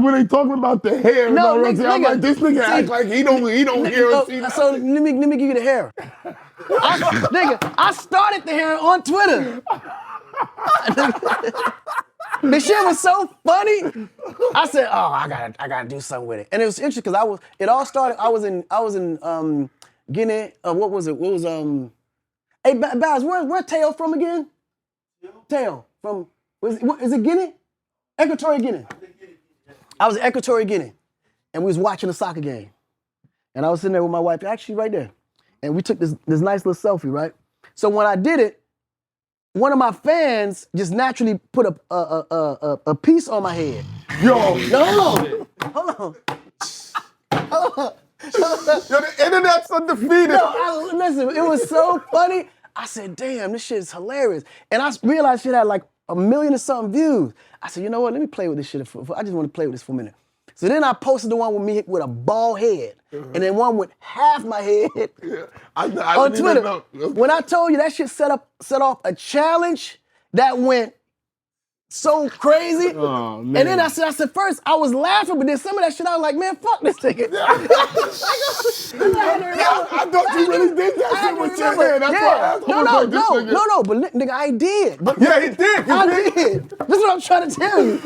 When they talking about the hair and all that, I'm like, this nigga act like he don't hear or see So let me give you the hair. Nigga, I started the hair on Twitter. The shit was so funny. I said, "Oh, I gotta do something with it." And it was interesting because it all started. I was in Guinea. What was it? Hey, Baz, where's Teo from again? Teo from is it Guinea? Equatorial Guinea. I was in Equatorial Guinea, and we was watching a soccer game, and I was sitting there with my wife, actually right there, and we took this nice little selfie, right? So when I did it, one of my fans just naturally put a piece on my head. Yo, No, hold on. Yo, the internet's undefeated. No, listen, it was so funny. I said, damn, this shit is hilarious. And I realized shit had like 1 million or something views. I said, you know what, let me play with this shit. I just want to play with this for a minute. So then I posted the one with me with a bald head, and then one with half my head on Twitter. When I told you that shit set off a challenge that went so crazy. Oh, man. And then I said, first I was laughing, but then some of that shit I was like, man, fuck this nigga. I thought you really did that shit with your hair. That's why I asked. No, but nigga, I did. But Yeah, he did. I did. This is what I'm trying to tell you.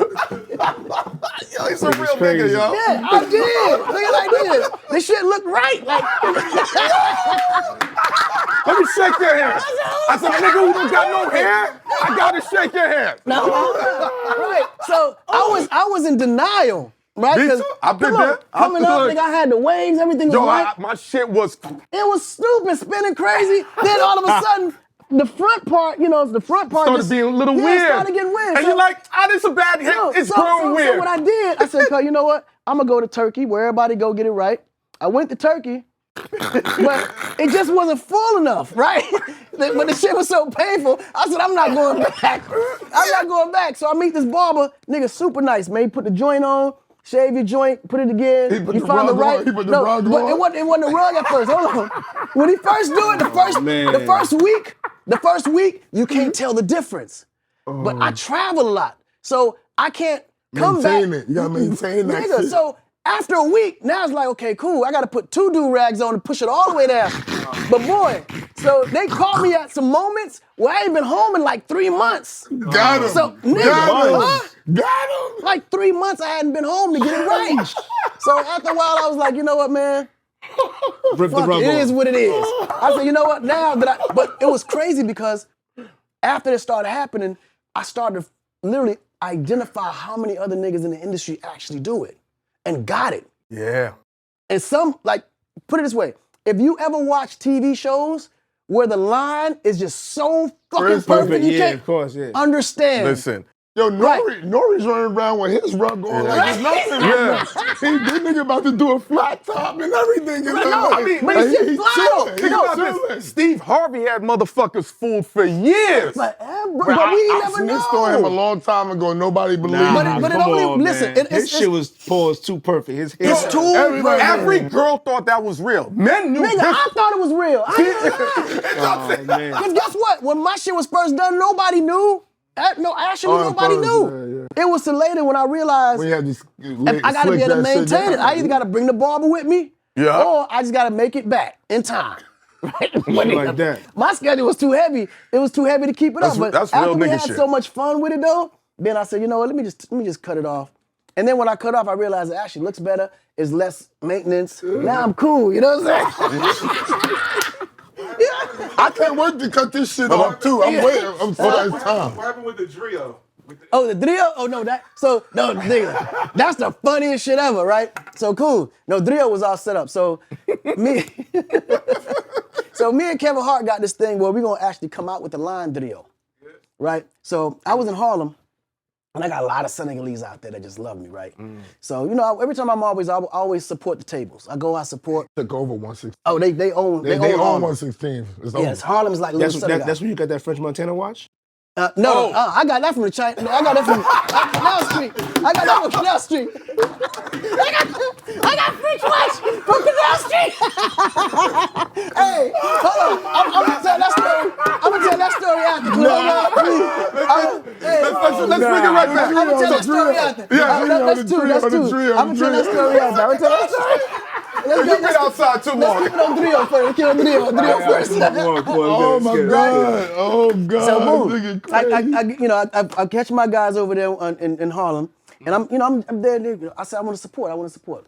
Yo, he's a real nigga, yo. Yeah, I did. Nigga, I did. This shit looked right. Like, Let me shake your hand. I said, nigga who don't got no hair, I gotta shake your hand. no, right. So I was in denial, right? Me 'Cause, too. I've been come on, there. Coming up, nigga, I had the waves, everything was Yo, right. my shit was. It was stupid, spinning crazy. Then all of a sudden, the front part Started just, being a little yeah, weird. started getting weird. And So- you're like, this a bad hit. It's grown so weird. what I did, I said, you know what? I'm gonna go to Turkey where everybody go get it right. I went to Turkey, but it just wasn't full enough, right? But the shit was so painful. I said, I'm not going back. I'm not going back. So I meet this barber, nigga, super nice, man. He put the joint on, shave your joint, put it again. He put you the found the rug right. on, he put the no, rug but on. it wasn't the rug at first. Hold on. When he first do it, the first week, you can't tell the difference. But I travel a lot, so I can't come Maintain back. it. You gotta maintain that Nigga, shit. so after a week, now it's like, okay, cool. I gotta put 2 do-rags on and push it all the way down. But boy, so they caught me at some moments where I ain't been home in like 3 months. Got him. So, nigga, Got him. huh? Got him. Like 3 months I hadn't been home to get it right. So after a while, I was like, you know what, man? Rip the Fuck rug it, it off. is what it is. I said, you know what, but it was crazy because after this started happening, I started to literally identify how many other niggas in the industry actually do it and got it. Yeah. And some, like, put it this way, if you ever watch TV shows where the line is just so fucking perfect, you yeah, can't of course, yeah. understand. Listen. Yo, Nori's running around with his rug on like it's nothing. Yeah. This nigga about to do a flat top and everything. No, I mean, but it's just flat though. Think about this. Steve Harvey had motherfuckers fooled for years. But we I never snitched on him a know. long time ago. Nobody believed Nah, me. but it come only- on, listen, man. his His shit was paused too perfect. His It's hair- too Everybody- perfect. Every girl thought that was real. Men knew Nigga, this. I thought it was real. I ain't gonna lie. Oh, man. Because guess what? When my shit was first done, nobody knew. Actually, nobody first, knew. It was till later when I realized We had this. I gotta be able to maintain it. I either gotta bring the barber with me, Yeah. or I just gotta make it back in time. Right? like that. My schedule was too heavy. It was too heavy to keep it up. But that's after real we nigga had shit. so much fun with it though, then I said, you know what? Let me just cut it off. And then when I cut off, I realized it actually looks better. It's less maintenance. Now I'm cool. You know what I'm saying? I can't wait to cut this shit off too. I'm waiting. I'm for that time. What happened with the Drio? Oh, the Drio? Oh, no, nigga, that's the funniest shit ever, right? So cool. No, Drio was all set up. So me and Kevin Hart got this thing where we're gonna actually come out with the line Drio, right? So I was in Harlem, and I got a lot of Senegalese out there that just love me, right? So, you know, every time I always support the tables. I support. Took over 116. Oh, they own They own Harlem. 116. It's over. Yes, Harlem's like little That's Senegal. where you got that French Montana watch? No, I got that from the China. I got that from Canal Street. I got that from Canal Street. I got French watch from Canal Street. Hey, hold on. I'm gonna tell that story. I'm gonna tell that story after. Let's bring it right back. I'm gonna tell that story after. Yeah, That's two. I'm gonna tell that story after. I'm gonna tell that story. You've been outside too long. Let's keep it on Drio first. Let's keep it on Drio first. Oh my God! Oh God! So boom, Nigga crazy. I catch my guys over there in Harlem, and I'm there. I said I want to support.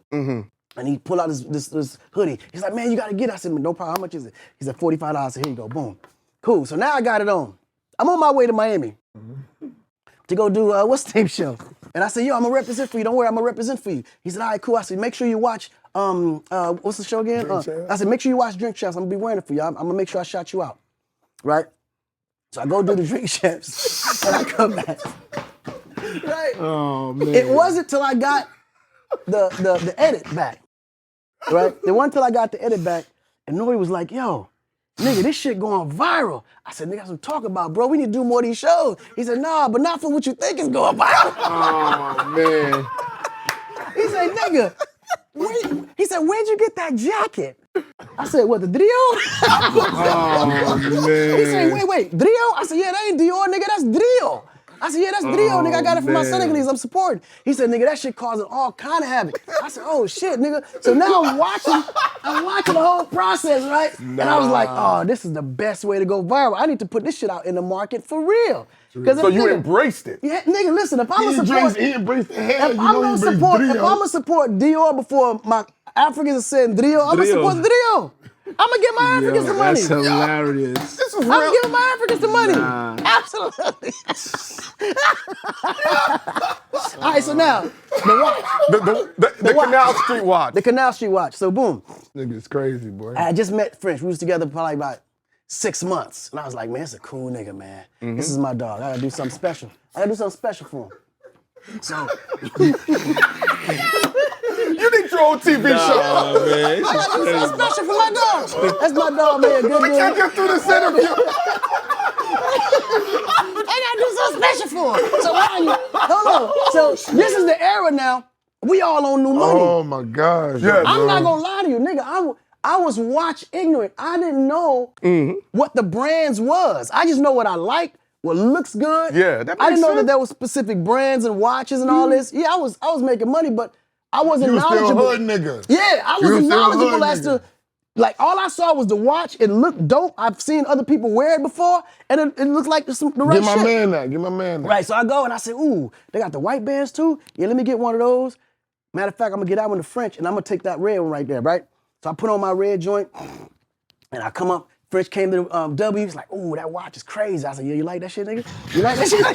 And he pull out this hoodie. He's like, man, you gotta get it. I said, no problem. How much is it? He said $45. I said, here you go. Boom. Cool. So now I got it on. I'm on my way to Miami to go do what's the name show. And I said, yo, I'm gonna represent for you. Don't worry, I'm gonna represent for you. He said, all right, cool. I said, make sure you watch. What's the show again? I said, make sure you watch Drink Champs. I'm gonna be wearing it for you. I'm gonna make sure I shout you out. Right? So I go do the Drink Champs and I come back. Right? Oh man! It wasn't till I got the edit back. Right? It wasn't till I got the edit back and Nori was like, yo, nigga, this shit going viral. I said, nigga, that's what I'm talking about, bro. We need to do more of these shows. He said, nah, but not for what you think is going viral. Oh man! He said, nigga, he said, where'd you get that jacket? I said, what, the Drio? Oh man! He said, wait, Drio? I said, yeah, that ain't Dior, nigga, that's Drio. I said, yeah, that's Drio, nigga. I got it from my Senegalese. I'm supporting. He said, nigga, that shit causing all kind of havoc. I said, oh shit, nigga. So now I'm watching the whole process, right? And I was like, oh, this is the best way to go viral. I need to put this shit out in the market for real. So you embraced it. Yeah, nigga, listen, if I'm gonna support, He embraced the hell. if I'm gonna support Dior before my Africans are saying Drio, I'm gonna support Drio. I'm gonna give my Africans the money. That's hilarious. This is real. I'm giving my Africans the money. Absolutely. All right, so now, the watch. The Canal Street watch. The Canal Street watch. So boom. Nigga's crazy, boy. I had just met French. We was together for probably about 6 months. And I was like, man, it's a cool nigga, man. This is my dog. I gotta do something special. I gotta do something special for him. So You need your own TV show. Man, I gotta do something special for my dog. That's my dog, man. Good We can't dude. get through this interview. I gotta do something special for him. So hold on. So this is the era now. We all on new money. Oh my gosh. Yeah, I'm not gonna lie to you, nigga. I was watch ignorant. I didn't know what the brands was. I just know what I like, what looks good. Yeah, that I didn't makes know that sense. there was specific brands and watches and all this. Yeah, I was making money, but I wasn't You was still knowledgeable. hood nigga. Yeah, I You was wasn't still a hood knowledgeable as nigga. to, like, all I saw was the watch. It looked dope. I've seen other people wear it before, and it looked like the right Give my shit. man that. Give my man that. Right, so I go and I say, ooh, they got the white bands too? Yeah, let me get one of those. Matter of fact, I'm gonna get that one in French, and I'm gonna take that red one right there, right? So I put on my red joint, and I come up. French came to W. He's like, ooh, that watch is crazy. I said, yeah, you like that shit, nigga? You like that shit? I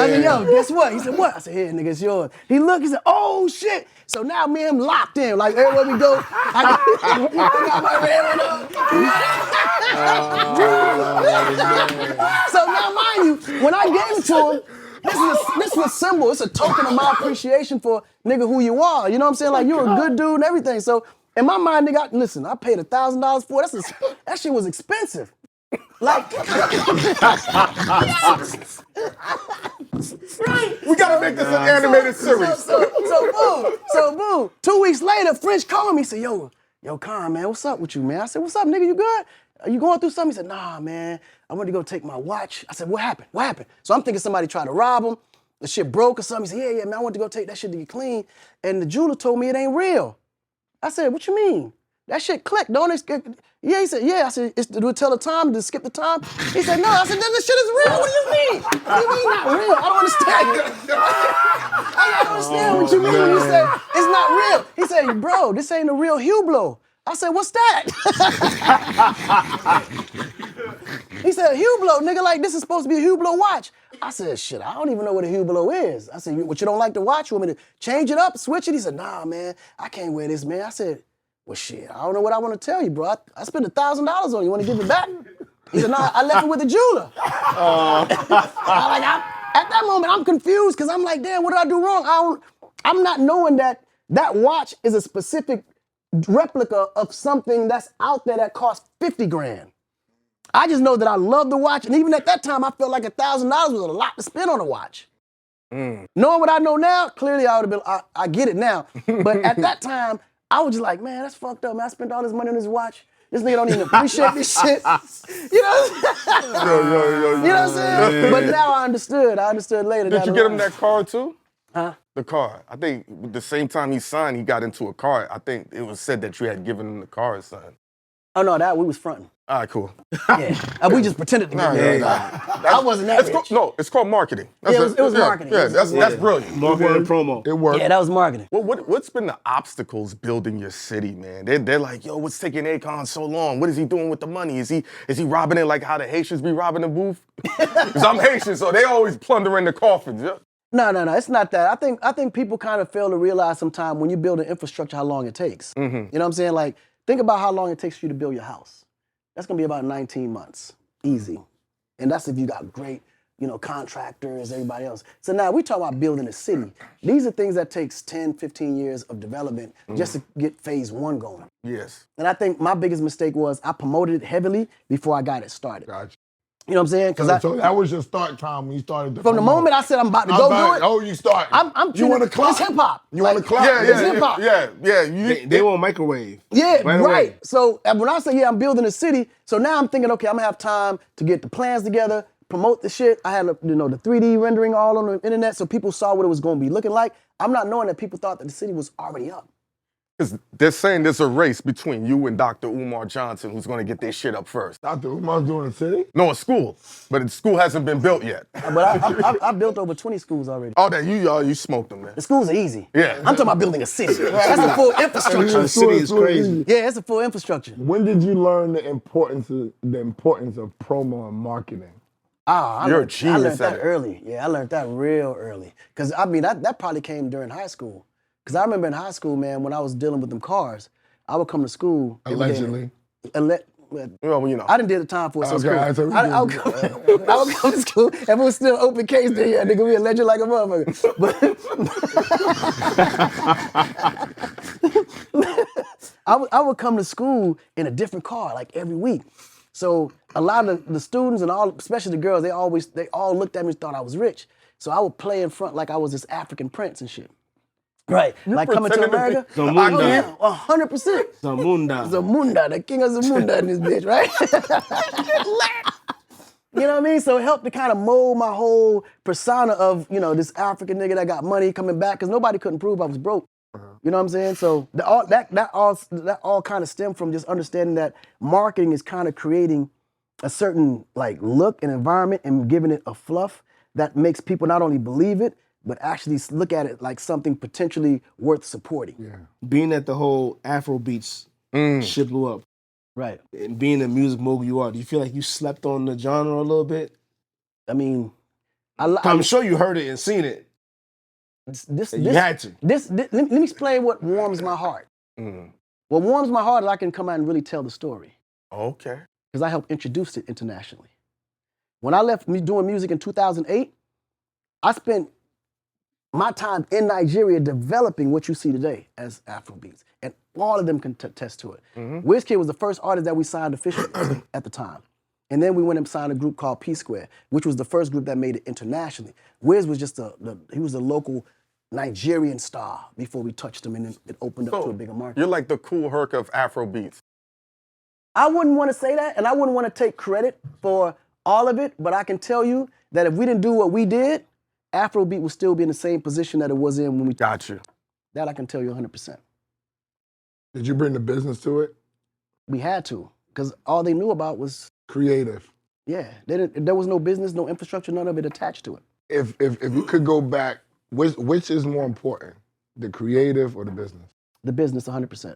said, yo, guess what? He said, what? I said, here, nigga, it's yours. He looked, he said, oh, shit. So now me and him locked in. Like, everywhere we go, I got my red one on. So now, mind you, when I gave it to him, this is a symbol. It's a token of my appreciation for, nigga, who you are. You know what I'm saying? Like, you're a good dude and everything. So, in my mind, nigga, listen, I paid $1,000 for it. That shit was expensive. Like, right? We gotta make this an animated series. So boom. 2 weeks later, French called me. He said, yo, Con, man, what's up with you, man? I said, what's up, nigga? You good? Are you going through something? He said, nah, man. I went to go take my watch. I said, what happened? What happened? So I'm thinking somebody tried to rob him. The shit broke or something. He said, yeah, man, I went to go take that shit to get clean. And the jeweler told me it ain't real. I said, what you mean? That shit clicked, don't it? Yeah, he said, yeah. I said, do it tell the time, to skip the time? He said, no. I said, this shit is real. What do you mean? What do you mean not real? I don't understand. I don't understand what you mean when you say it's not real. He said, bro, this ain't a real Hublot. I said, what's that? He said, Hublot, nigga, like this is supposed to be a Hublot watch. I said, shit, I don't even know what a Hublot is. I said, what, you don't like the watch? You want me to change it up, switch it? He said, nah, man, I can't wear this, man. I said, well, shit, I don't know what I want to tell you, bro. I spent $1,000 on you. You want to give it back? He said, nah, I left it with the jeweler. At that moment, I'm confused because I'm like, damn, what did I do wrong? I'm not knowing that watch is a specific replica of something that's out there that costs 50 grand. I just know that I love the watch, and even at that time, I felt like $1,000 was a lot to spend on a watch. Knowing what I know now, clearly I would have been. I get it now, but at that time, I was just like, man, that's fucked up, man. I spent all this money on this watch. This nigga don't even appreciate this shit. You know? You know what I'm saying? But now I understood. I understood later. Did you get him that car too? Huh? The car. I think the same time he signed, he got into a car. I think it was said that you had given him the car, son. Oh no, that we was fronting. All right, cool. Yeah, we just pretended to be. I wasn't that rich. It's called marketing. Yeah, it was marketing. Yeah, that's brilliant. Marketing and promo. It worked. Yeah, that was marketing. What's been the obstacles building your city, man? They're like, yo, what's taking Akon so long? What is he doing with the money? Is he robbing it like how the Haitians be robbing the booth? Because I'm Haitian, so they always plundering the coffins. Yeah? No, it's not that. I think people kind of fail to realize sometimes when you build an infrastructure how long it takes. You know what I'm saying? Like, think about how long it takes for you to build your house. That's gonna be about 19 months, easy. And that's if you got great, contractors, everybody else. So now we talk about building a city. These are things that takes 10, 15 years of development just to get phase 1 going. Yes. And I think my biggest mistake was I promoted it heavily before I got it started. Gotcha. You know what I'm saying? So that was your start time when you started. From the moment I said I'm about to go do it. Oh, you started. You want to clap? It's hip hop. You want to clap? It's hip hop. Yeah. They want microwave. Yeah, Right away. So when I say, I'm building a city, so now I'm thinking, okay, I'm gonna have time to get the plans together, promote the shit. I had, the 3D rendering all on the internet so people saw what it was gonna be looking like. I'm not knowing that people thought that the city was already up. Because they're saying there's a race between you and Dr. Umar Johnson who's going to get their shit up first. Dr. Umar's doing a city? No, a school. But the school hasn't been built yet. But I built over 20 schools already. Oh, that you smoked them, man. The schools are easy. Yeah. I'm talking about building a city. That's a full infrastructure. The city is crazy. Yeah, it's a full infrastructure. When did you learn the importance of promo and marketing? I You're a learned genius that at it. early. Yeah, I learned that real early. Because, that probably came during high school. Because I remember in high school, man, when I was dealing with them cars, I would come to school. Allegedly. Well, I didn't do the time for it, so it's Okay, cool. so we I would come to school. If it was still an open case, then yeah, nigga, be a legend like a motherfucker. But I would come to school in a different car, like every week. So a lot of the students and especially the girls, they all looked at me and thought I was rich. So I would play in front like I was this African prince and shit. Right, like coming to America. Zamunda. Oh yeah, 100%. Zamunda, the king of Zamunda in this bitch, right? You know what I mean? So it helped to kind of mold my whole persona of, this African nigga that got money coming back, because nobody couldn't prove I was broke. You know what I'm saying? So that all kind of stemmed from just understanding that marketing is kind of creating a certain look and environment and giving it a fluff that makes people not only believe it, but actually look at it like something potentially worth supporting. Yeah. Being that the whole Afrobeats shit blew up, Right. and being the music mogul you are, do you feel like you slept on the genre a little bit? I mean, I'm sure you heard it and seen it. You had to. Let me explain what warms my heart. What warms my heart is I can come out and really tell the story. Okay. Because I helped introduce it internationally. When I left me doing music in 2008, I spent my time in Nigeria developing what you see today as Afrobeats. And all of them can attest to it. Wizkid was the first artist that we signed officially at the time. And then we went and signed a group called P Square, which was the first group that made it internationally. Wiz was just he was a local Nigerian star before we touched him, and then it opened up to a bigger market. You're like the cool Herc of Afrobeats. I wouldn't want to say that, and I wouldn't want to take credit for all of it, but I can tell you that if we didn't do what we did, Afrobeat would still be in the same position that it was in when we... Got you. That I can tell you 100%. Did you bring the business to it? We had to, because all they knew about was... Creative. Yeah, there was no business, no infrastructure, none of it attached to it. If you could go back, which is more important, the creative or the business? The business, 100%.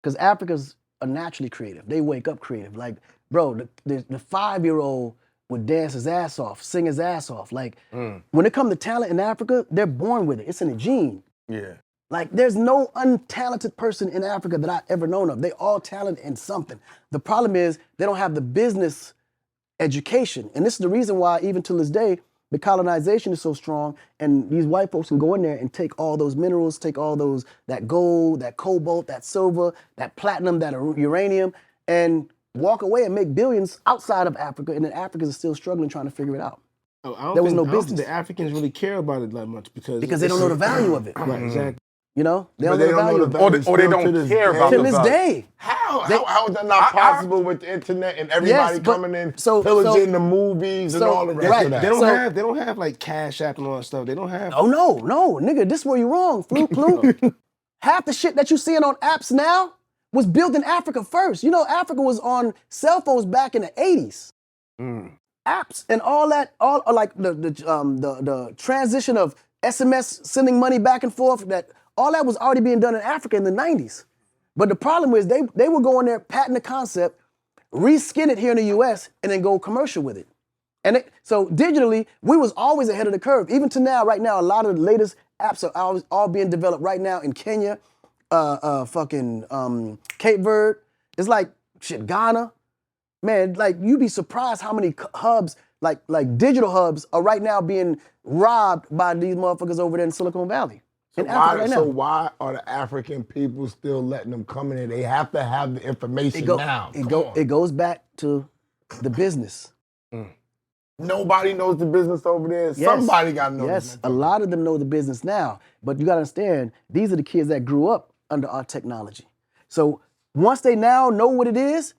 Because Africans are naturally creative. They wake up creative. Like, bro, the 5-year-old would dance his ass off, sing his ass off. Like, when it comes to talent in Africa, they're born with it. It's in the gene. Yeah. Like, there's no untalented person in Africa that I've ever known of. They all talented in something. The problem is they don't have the business education. And this is the reason why, even to this day, the colonization is so strong, and these white folks can go in there and take all those minerals, take all that gold, that cobalt, that silver, that platinum, that uranium, and walk away and make billions outside of Africa, and then Africans are still struggling trying to figure it out. I There was think- no I don't think business. the Africans really care about it that much because They don't know the value of it. Right, exactly. You know, they But don't know the value of it. Or they still don't to this care day. about To the this value. day. How is that not possible with the internet and everybody Yes, but- coming in, so- pillaging the movies and so- all the rest right. of that? They don't So- have like Cash App and all that stuff. They don't have. Oh no, nigga, this is where you're wrong, Fluke. Half the shit that you're seeing on apps now was built in Africa first. You know, Africa was on cell phones back in the 80s. Apps and all that, all like the transition of SMS sending money back and forth, that all that was already being done in Africa in the 90s. But the problem is they were going there, patent the concept, reskin it here in the US, and then go commercial with it. And so digitally, we was always ahead of the curve. Even to now, right now, a lot of the latest apps are all being developed right now in Kenya, Cape Verde. It's like shit, Ghana. Man, like you'd be surprised how many hubs, like digital hubs, are right now being robbed by these motherfuckers over there in Silicon Valley. In Africa right now. So why are the African people still letting them come in? They have to have the information now. It goes back to the business. Nobody knows the business over there. Yes. Somebody got to know. Yes, a lot of them know the business now, but you got to understand, these are the kids that grew up under our technology. So once they now know what it is,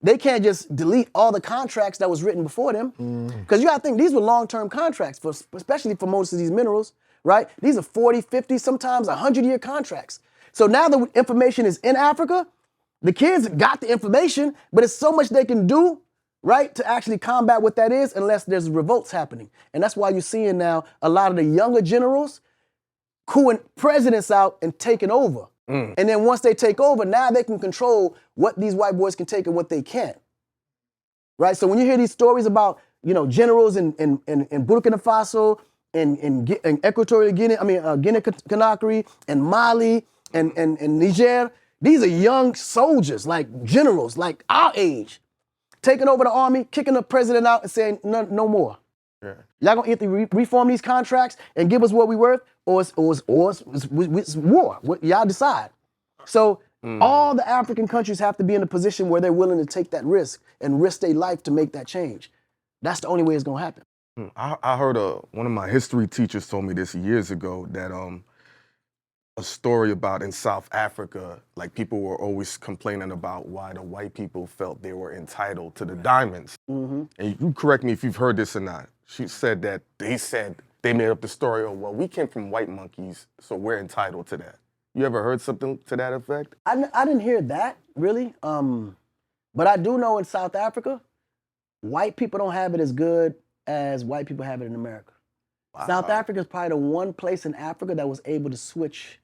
they can't just delete all the contracts that was written before them. Because you got to think, these were long-term contracts, especially for most of these minerals, right? These are 40, 50, sometimes 100-year contracts. So now the information is in Africa, the kids got the information, but it's so much they can do, right, to actually combat what that is unless there's revolts happening. And that's why you're seeing now a lot of the younger generals cooing presidents out and taking over. And then once they take over, now they can control what these white boys can take and what they can't. Right? So when you hear these stories about, you know, generals in Burkina Faso and Equatorial Guinea, Guinea-Conakry and Mali and Niger, these are young soldiers, like generals, like our age, taking over the army, kicking the president out and saying, no more. Yeah. Y'all gonna either reform these contracts and give us what we worth, or it's war. Y'all decide. So all the African countries have to be in a position where they're willing to take that risk and risk their life to make that change. That's the only way it's gonna happen. I heard one of my history teachers told me this years ago that a story about in South Africa, like people were always complaining about why the white people felt they were entitled to the diamonds. And you correct me if you've heard this or not. She said that they made up the story of, well, we came from white monkeys, so we're entitled to that. You ever heard something to that effect? I didn't hear that, really. But I do know in South Africa, white people don't have it as good as white people have it in America. Wow. South Africa is probably the one place in Africa that was able to switch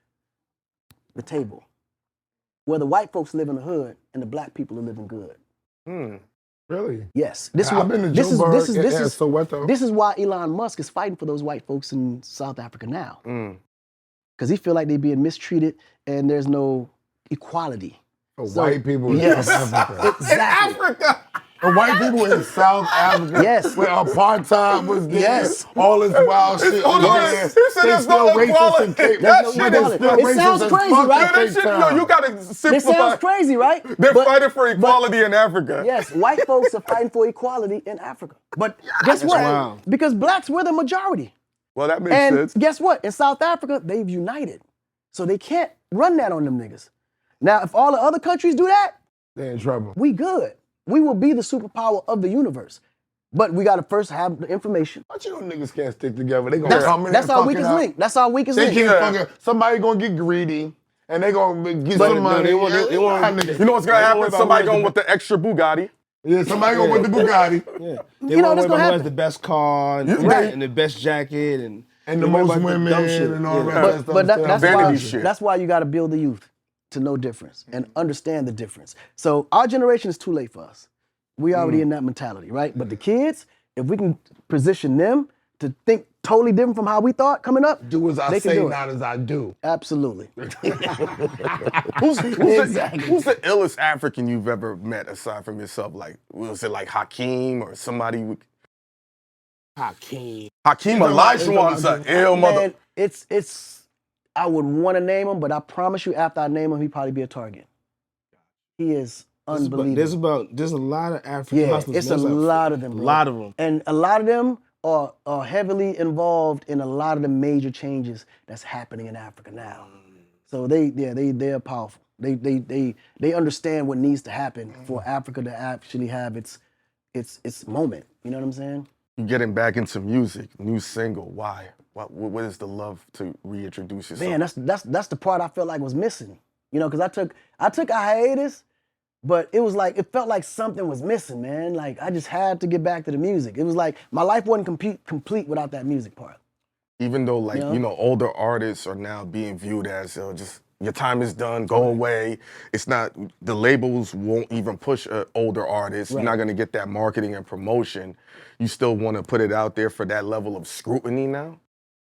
the table, where the white folks live in the hood and the black people are living good. Really? Yes. I've been to Joburg and Soweto. This is why Elon Musk is fighting for those white folks in South Africa now. Because he feel like they're being mistreated and there's no equality. White people in Yes, South Africa. exactly. Africa! The white people in South Africa, Yes. where apartheid was there, Yes. all this wild shit. Hold on, was he there. said They there's still no racist equality. in Cape That Town. shit They is- still It racist sounds as crazy, fuck right? in That Cape shit, Town. you gotta It simplify. sounds crazy, right? They're But- fighting for equality in Africa. Yes, white folks are fighting for equality in Africa. But guess what? wild. Because blacks were the majority. Well, that makes And sense. guess what? In South Africa, they've united. So they can't run that on them niggas. Now, if all the other countries do that, They're in trouble. we good. We will be the superpower of the universe. But we gotta first have the information. But you know niggas can't stick together. They gonna come in That's and our fuck it weakest up. link. That's our weakest They link. can't fucking, somebody gonna get greedy and they gonna get some money. they want- You know how niggas- You know what's gonna Don't worry happen? about Somebody who has going with the extra Bugatti. Yeah, somebody gonna put the Bugatti. Yeah. They You know, want this to worry gonna about who happen. has the best car and, Right. and the best jacket and And the they worry most about women dumb shit. and all Yeah. that stuff. But that's Vanity why shit. that's why you gotta build the youth to know difference and understand the difference. So our generation is too late for us. We already in that mentality, right? But the kids, if we can position them to think totally different from how we thought coming up, Do as I they can say, do it. not as I do. Absolutely. Who's the illest African you've ever met aside from yourself? Like, was it like Hakeem or somebody? Hakeem. Hakeem Olajuwon's an ill mother. Man, it's I would want to name him, but I promise you after I name him, he'd probably be a target. He is unbelievable. There's a lot of African hustlers. It's a There's lot of them, bro. A lot of them. And a lot of them are heavily involved in a lot of the major changes that's happening in Africa now. So they're powerful. They understand what needs to happen for Africa to actually have its moment. You know what I'm saying? Getting back into music, new single. Why? What is the love to reintroduce yourself? Man, that's the part I felt like was missing. You know, because I took a hiatus, but it was like, it felt like something was missing, man. Like I just had to get back to the music. It was like my life wasn't complete without that music part. Even though, like, you know, older artists are now being viewed as just your time is done, go away. It's not, the labels won't even push an older artist. You're not gonna get that marketing and promotion. You still wanna put it out there for that level of scrutiny now?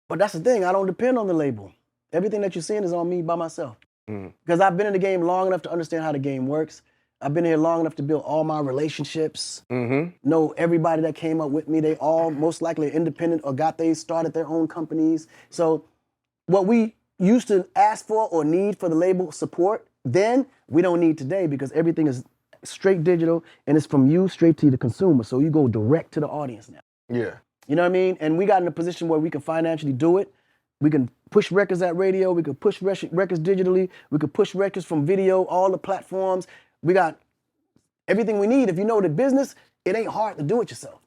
But that's the thing, I don't depend on the label. Everything that you're seeing is on me by myself. Because I've been in the game long enough to understand how the game works. I've been here long enough to build all my relationships, know everybody that came up with me. They all most likely are independent or started their own companies. So what we used to ask for or need for the label support, then we don't need today because everything is straight digital and it's from you straight to the consumer. So you go direct to the audience now. Yeah. You know what I mean? And we got in a position where we can financially do it. We can push records at radio. We can push records digitally. We can push records from video, all the platforms. We got everything we need. If you know the business, it ain't hard to do it yourself.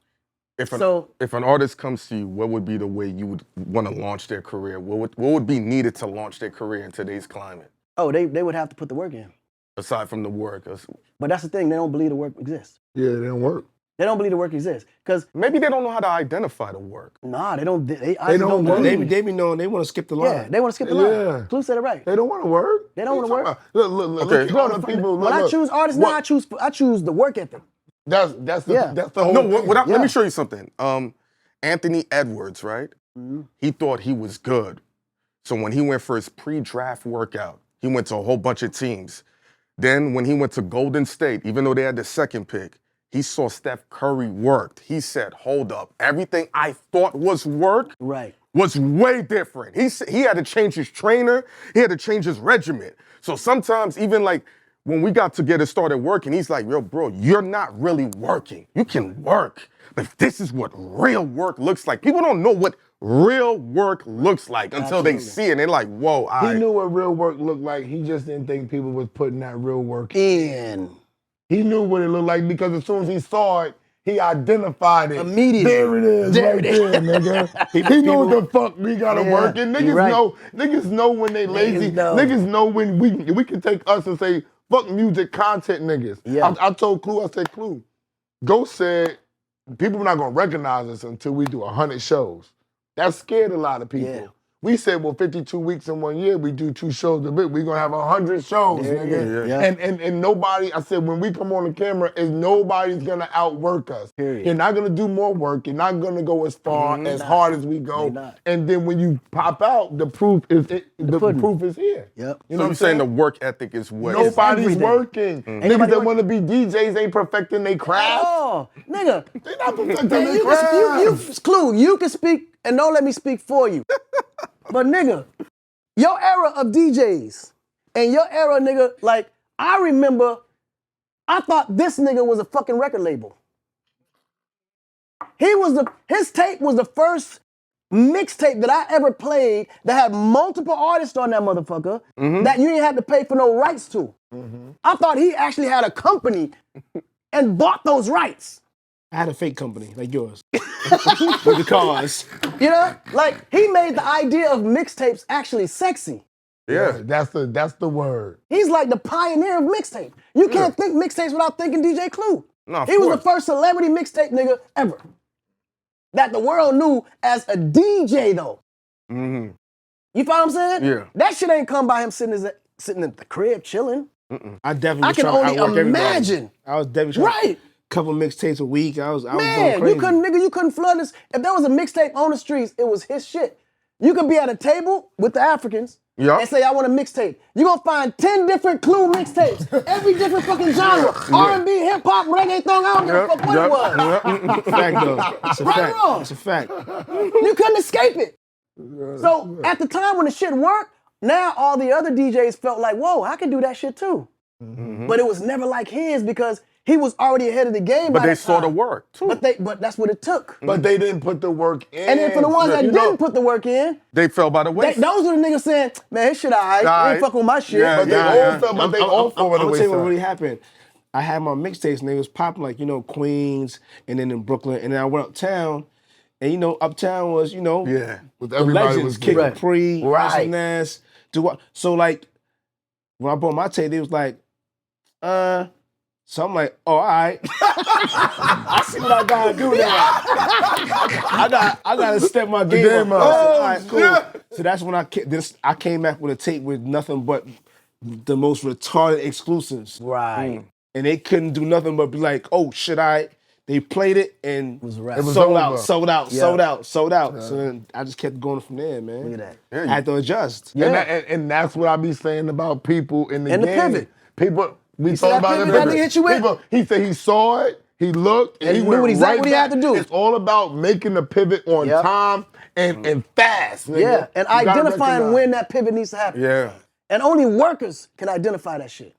If an artist comes to you, what would be the way you would want to launch their career? What would be needed to launch their career in today's climate? Oh, they would have to put the work in. Aside from the work. But that's the thing, they don't believe the work exists. Yeah, they don't work. They don't believe the work exists. Because maybe they don't know how to identify the work. Nah, they don't. They don't work. They be knowing they want to skip the line. Yeah, they want to skip the line. Yeah. Clue said it right. They don't want to work. They don't want to work. Look at all the people. When I choose artists now, I choose the work ethic. That's the whole thing. Let me show you something. Anthony Edwards, right? He thought he was good. So when he went for his pre-draft workout, he went to a whole bunch of teams. Then when he went to Golden State, even though they had the second pick, he saw Steph Curry worked. He said, hold up, everything I thought was work was way different. He had to change his trainer. He had to change his regimen. So sometimes even like when we got to get it started working, he's like, yo, bro, you're not really working. You can work, but this is what real work looks like. People don't know what real work looks like until they see it. And they're like, whoa. He knew what real work looked like. He just didn't think people was putting that real work in. He knew what it looked like because as soon as he saw it, he identified it. Immediately. There it is, right there, nigga. He knew what the fuck we gotta work. And niggas know when they lazy. Niggas know when we can take us and say, fuck music content niggas. Yeah. I told Clue, I said, Clue, Ghost said, people are not gonna recognize us until we do 100 shows. That scared a lot of people. Yeah. We said, well, 52 weeks in 1 year, we do 2 shows a bit. We're gonna have 100 shows, nigga. Yeah. And nobody, I said, when we come on the camera, nobody's gonna outwork us. Period. You're not gonna do more work. You're not gonna go as far, as hard as we go. And then when you pop out, the proof is the proof is here. Yep. You know what I'm saying? The work ethic is what nobody's working. Niggas that wanna be DJs ain't perfecting their craft. Oh, nigga. They not perfecting their craft. Clue, you can speak and don't let me speak for you. But nigga, your era of DJs and your era, nigga, like, I remember, I thought this nigga was a fucking record label. His tape was the first mixtape that I ever played that had multiple artists on that motherfucker that you ain't had to pay for no rights to. I thought he actually had a company and bought those rights. I had a fake company like yours with the cars. You know, like he made the idea of mixtapes actually sexy. Yeah, that's the word. He's like the pioneer of mixtape. You can't think mixtapes without thinking DJ Clue. No, he was the first celebrity mixtape nigga ever that the world knew as a DJ though. You follow what I'm saying? Yeah. That shit ain't come by him sitting in the crib chilling. I definitely. I can only imagine. I was definitely trying. Couple mixtapes a week. I was going crazy. You couldn't flood this. If there was a mixtape on the streets, it was his shit. You could be at a table with the Africans and say, I want a mixtape. You're going to find 10 different Clue mixtapes. Every different fucking genre. R&B, hip-hop, reggaeton, I don't give a fuck what it was. Fact, though. It's a fact. Wrong. It's a fact. You couldn't escape it. So at the time when the shit worked, now all the other DJs felt like, whoa, I can do that shit too. but it was never like his because he was already ahead of the game. But by they that saw the time. work too. But that's what it took. But they didn't put the work in. And then for the ones that didn't put the work in, They fell by the those wayside. are the niggas saying, man, his shit alright. Alright. Ain't fucking with my shit. Yeah, But they all felt like they all fell by the I'm gonna tell you what wayside. really happened. I had my mixtapes and they was popping like, Queens and then in Brooklyn. And then I went uptown and uptown was, Yeah. With the everybody legends, was Kid there. Capri, Right. Ness, so like when I bought my tape, they was like, so I'm like, oh, all right. I see what I gotta do now. I gotta step my game up. All right, cool. So that's when I came back with a tape with nothing but the most retarded exclusives. Right. And they couldn't do nothing but be like, oh shit, they played it and It was a wrap. It was sold over. out. Yeah. So then I just kept going from there, man. Look at I had to adjust. Yeah. And that's what I be saying about people in the And the game. pivot. People, we see talk that about the pivot that pivot. nigga hit you with? People, he said he saw it, he looked, and he knew went what exactly right what he had back. to do. It's all about making the pivot on Yep. time and fast. Nigga. Yeah, and You gotta identifying recognize. when that pivot needs to happen. Yeah. And only workers can identify that shit.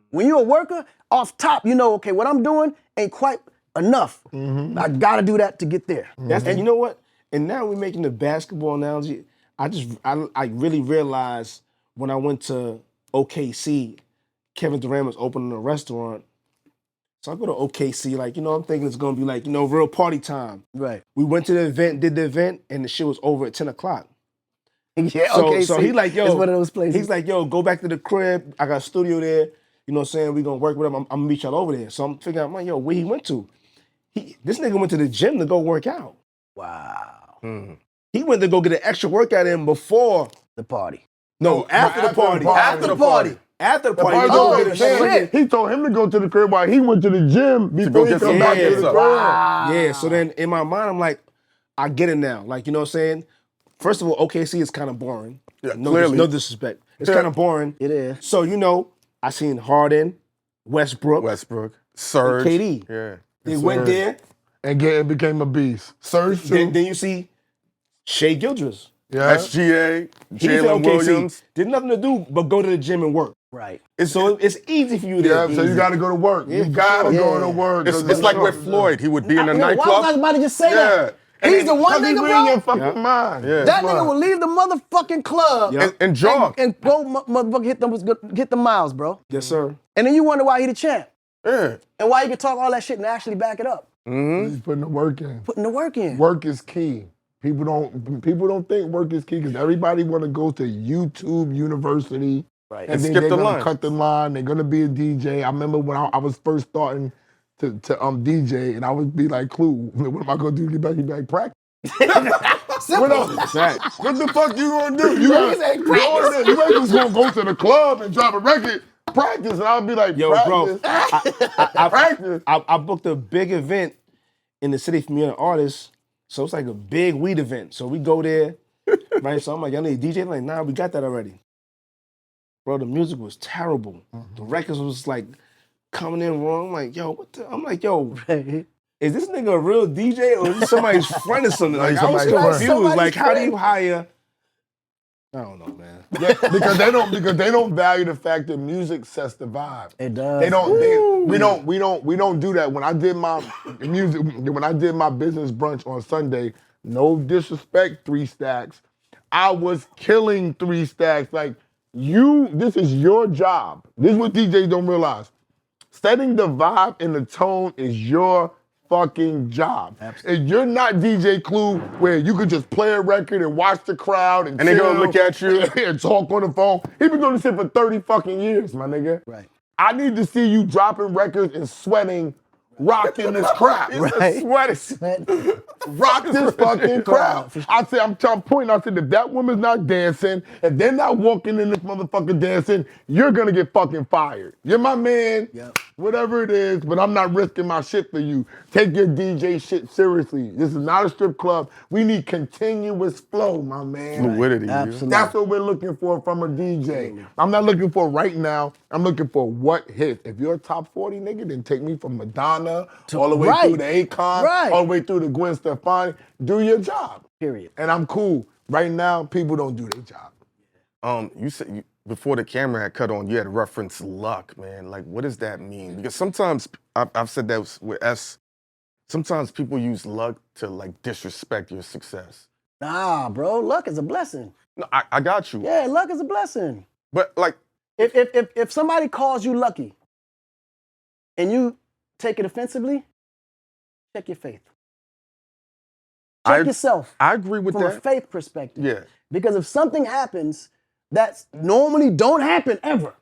When you're a worker, off top, okay, what I'm doing ain't quite enough. I gotta do that to get there. And you know what? And now we're making the basketball analogy. I really realized when I went to OKC, Kevin Durant was opening a restaurant. So I go to OKC, I'm thinking it's gonna be like, real party time. Right. We went to the event, did the event, and the shit was over at 10 o'clock. Yeah, So, okay. so he like, yo, it's one of those places. he's like, yo, go back to the crib. I got a studio there. You know what I'm saying? We're gonna work with him. I'm gonna meet y'all over there. So I'm figuring out, yo, where he went to. This nigga went to the gym to go work out. Wow. He went to go get an extra workout in before. The party. No, after the party. After the party. After the The party. party He go was get a over. shit. He told him to go to the crib while he went to the gym before he get come some back to buckets the up. crib. Yeah, so then in my mind, I'm like, I get it now. Like, you know what I'm saying? First of all, OKC is kind of boring. Yeah, no, clearly. no disrespect. It's kind of boring. It is. So, I seen Harden, Westbrook, Surge. KD. Yeah. They went there. And it became a beast. Surge too. Then you see Shea Gildress. Yeah. SGA, He did Jalen OKC. Williams. Did nothing to do but go to the gym and work. Right. So it's easy for you to. Yeah, so you got to go to work. You got to go to work. It's like with Floyd. He would be in a Why nightclub. was I about to just say Yeah. that? And He's the one Because nigga, he's in your bro. fucking mind. Yeah. That nigga will leave the motherfucking club Yep. And jog. and go motherfucker hit the miles, bro. Yes, sir. And then you wonder why he the champ Yeah. and why he can talk all that shit and actually back it up. He's putting the work in. Putting the work in. Work is key. People don't think work is key because everybody want to go to YouTube University. Right. And And then skip they're the gonna line. cut the line. They're gonna be a DJ. I remember when I was first starting to DJ, and I would be like, "Clue, what am I gonna do to get back? Get back practice." What the fuck you gonna do? You ain't just gonna go to the club and drop a record. Practice, and I'll be like, Yo, practice. bro. Practice. I booked a big event in the city for me and an artist. So it's like a big weed event. So we go there, right? So I'm like, y'all need a DJ? I'm like, nah, we got that already. Bro, the music was terrible. The records was like coming in wrong. I'm like, yo, what the? I'm like, yo, is this nigga a real DJ or is this somebody's friend or something? Like, I was Somebody's confused. friend. Like, how do you hire? I don't know, man. Yeah, because they don't value the fact that music sets the vibe. It does. We don't do that. When I did my business brunch on Sunday, no disrespect, 3 Stacks, I was killing 3 Stacks. Like this is your job. This is what DJs don't realize. Setting the vibe and the tone is your fucking job. Absolutely. And you're not DJ Clue where you could just play a record and watch the crowd and they gonna chill look at you. and talk on the phone. He been doing this shit for 30 fucking years, my nigga. Right. I need to see you dropping records and sweating, rocking this crowd. Right. Sweaty. Rock this fucking crowd. I'm pointing out if that woman's not dancing, and they're not walking in this motherfucker dancing, you're gonna get fucking fired. You're my man, Yep. whatever it is, but I'm not risking my shit for you. Take your DJ shit seriously. This is not a strip club. We need continuous flow, my man. Fluidity. Absolutely. That's what we're looking for from a DJ. I'm not looking for right now. I'm looking for what hits. If you're a top 40 nigga, then take me from Madonna all the way Right. through to Akon, Right. all the way through to Gwen Stefani. Do your job. Period. And I'm cool. Right now, people don't do their job. You said before the camera had cut on, you had referenced luck, man. Like, what does that mean? Because sometimes, I've said that with S, sometimes people use luck to like disrespect your success. Nah, bro, luck is a blessing. No, I got you. Yeah, luck is a blessing. But like, If somebody calls you lucky and you take it offensively, check your faith. Check yourself. I agree with from that. a faith perspective. Yeah. Because if something happens that normally don't happen ever,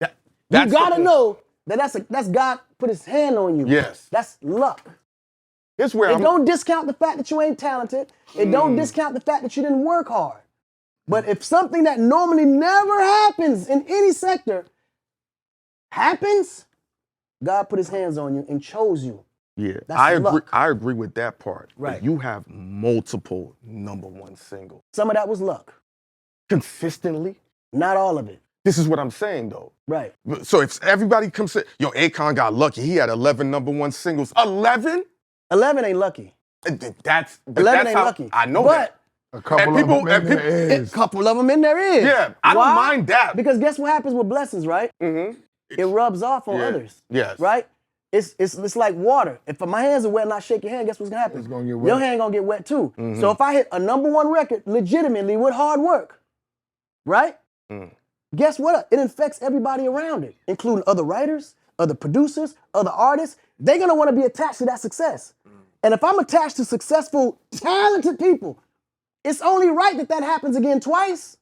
you gotta know that that's God put his hand on you. Yes. That's luck. Here's where It don't discount the fact that you ain't talented. It don't discount the fact that you didn't work hard. But if something that normally never happens in any sector happens, God put his hands on you and chose you. Yeah, That's I agree. luck. I agree with that part. Right. But you have multiple #1 singles Some of that was luck. consistently. Not all of it. This is what I'm saying, though. Right. So if everybody comes to, yo, Akon got lucky. He had 11 #1 singles. 11? 11 ain't lucky. That's 11 ain't how, lucky. I know but that. A couple And people- of them and in there A is. couple of them in there is. Yeah, I don't mind that. Because guess what happens with blessings, right? Mm-hmm. It rubs off on Yeah. others. Yes. Right? It's like water. If my hands are wet and I shake your hand, guess what's gonna happen? It's gonna get wet. Your hand gonna get wet too. Mm-hmm. So if I hit a #1 record legitimately with hard work, right? Mm. Guess what? It infects everybody around it, including other writers, other producers, other artists. They're gonna want to be attached to that success. And if I'm attached to successful, talented people, it's only right that that happens again twice.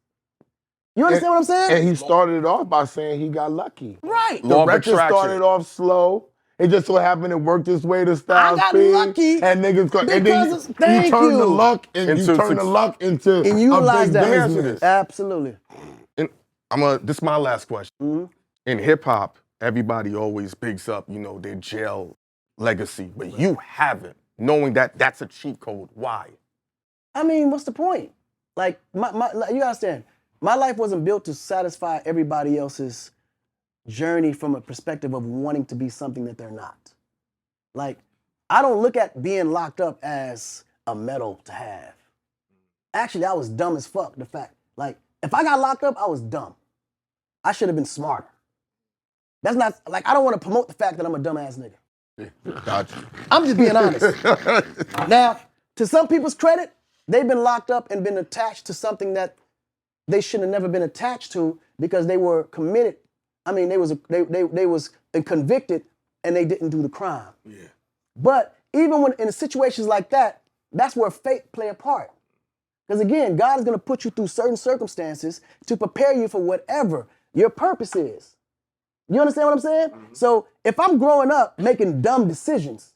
You understand what I'm saying? And he started it off by saying he got lucky. Right. The Law of record attraction. started off slow. It just so happened it worked its way to Styles got P, lucky and niggas go, and then because you thank turn the you. luck and Into you turn the success. luck into And a utilize big that. Answer business. this. Absolutely. And this is my last question. Mm-hmm. In hip hop, everybody always bigs up, their jail legacy, but you haven't. Knowing that that's a cheat code. Why? I mean, what's the point? Like, you gotta understand, my life wasn't built to satisfy everybody else's journey from a perspective of wanting to be something that they're not. Like, I don't look at being locked up as a medal to have. Actually, I was dumb as fuck, the fact. Like, if I got locked up, I was dumb. I should have been smarter. That's not, like, I don't want to promote the fact that I'm a dumbass nigga. Gotcha. I'm just being honest. Now, to some people's credit, they've been locked up and been attached to something that they should have never been attached to because they were committed. I mean, they was convicted and they didn't do the crime. Yeah. But even when in situations like that, that's where fate play a part. Because again, God is going to put you through certain circumstances to prepare you for whatever your purpose is. You understand what I'm saying? Mm-hmm. So if I'm growing up making dumb decisions,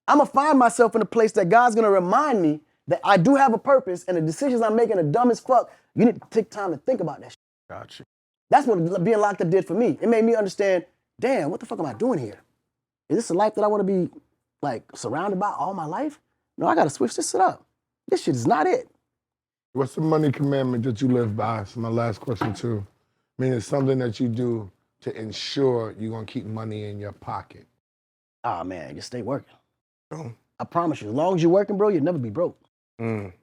I'm going to find myself in a place that God's going to remind me that I do have a purpose and the decisions I'm making are dumb as fuck. You need to take time to think about that shit. Gotcha. That's what being locked up did for me. It made me understand, damn, what the fuck am I doing here? Is this a life that I want to be like surrounded by all my life? No, I got to switch this shit up. This shit is not it. What's the money commandment that you live by? It's my last question too. I mean, it's something that you do to ensure you're gonna keep money in your pocket. Ah, man, just stay working. Oh. I promise you, as long as you're working, bro, you'll never be broke. Mm.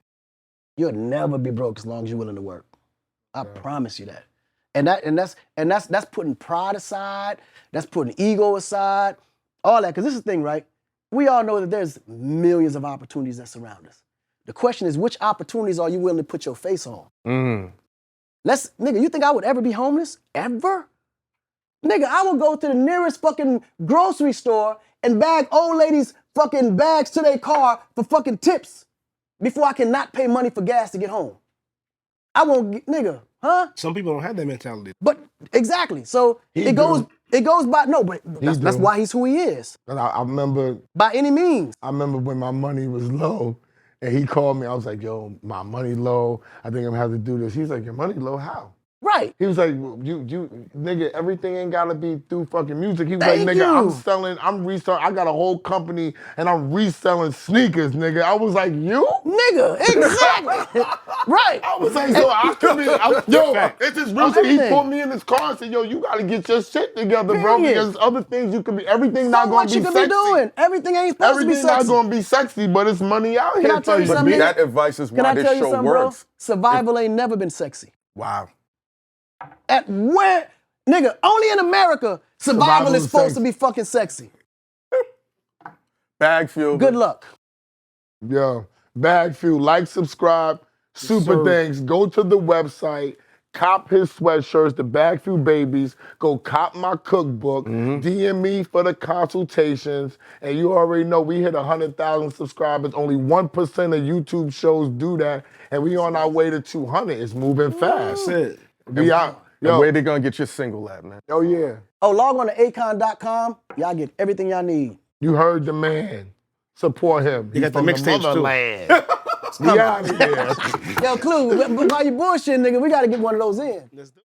You'll never be broke as long as you're willing to work. I promise you that. And that's putting pride aside, that's putting ego aside, all that. Because this is the thing, right? We all know that there's millions of opportunities that surround us. The question is, which opportunities are you willing to put your face on? Mm. Nigga, you think I would ever be homeless? Ever? Nigga, I will go to the nearest fucking grocery store and bag old ladies' fucking bags to their car for fucking tips before I can not pay money for gas to get home. I won't get, nigga, huh? Some people don't have that mentality. But exactly. So it goes by, no, but that's why he's who he is. And I remember By any means. when my money was low and he called me, I was like, yo, my money low. I think I'm gonna have to do this. He's like, your money low? How? Right. He was like, you, nigga, everything ain't gotta be through fucking music. He was Thank like, nigga, you. I'm reselling, I got a whole company and I'm reselling sneakers, nigga. I was like, you? Nigga, exactly. Right. I was like, yo, I could be, it's just real shit. He pulled me in his car and said, yo, you gotta get your shit together, bro, Period. because other things you could be, everything So not gonna what be you could sexy. be doing? Everything ain't supposed to be Everything not sexy. gonna be sexy, but it's money out Can here. I tell you But something? That advice is Can why I this tell you show something, works. bro? Survival ain't never been sexy. Wow. At where, nigga, only in America, survival is supposed to be fucking sexy. BagFuel. Good luck. Yo, BagFuel, like, subscribe, super thanks. Go to the website, cop his sweatshirts, the BagFuel babies. Go cop my cookbook. DM me for the consultations. And you already know we hit 100,000 subscribers. Only 1% of YouTube shows do that. And we on our way to 200. It's moving fast. That's it. We out. And Yo, where they gonna get your single at, man? oh yeah. Oh, log on to akon.com. Y'all get everything y'all need. You heard the man. Support him. You got the mixtapes too. We out of here. Yo, Clue, while you bullshitting, nigga, we gotta get one of those in. Let's do it.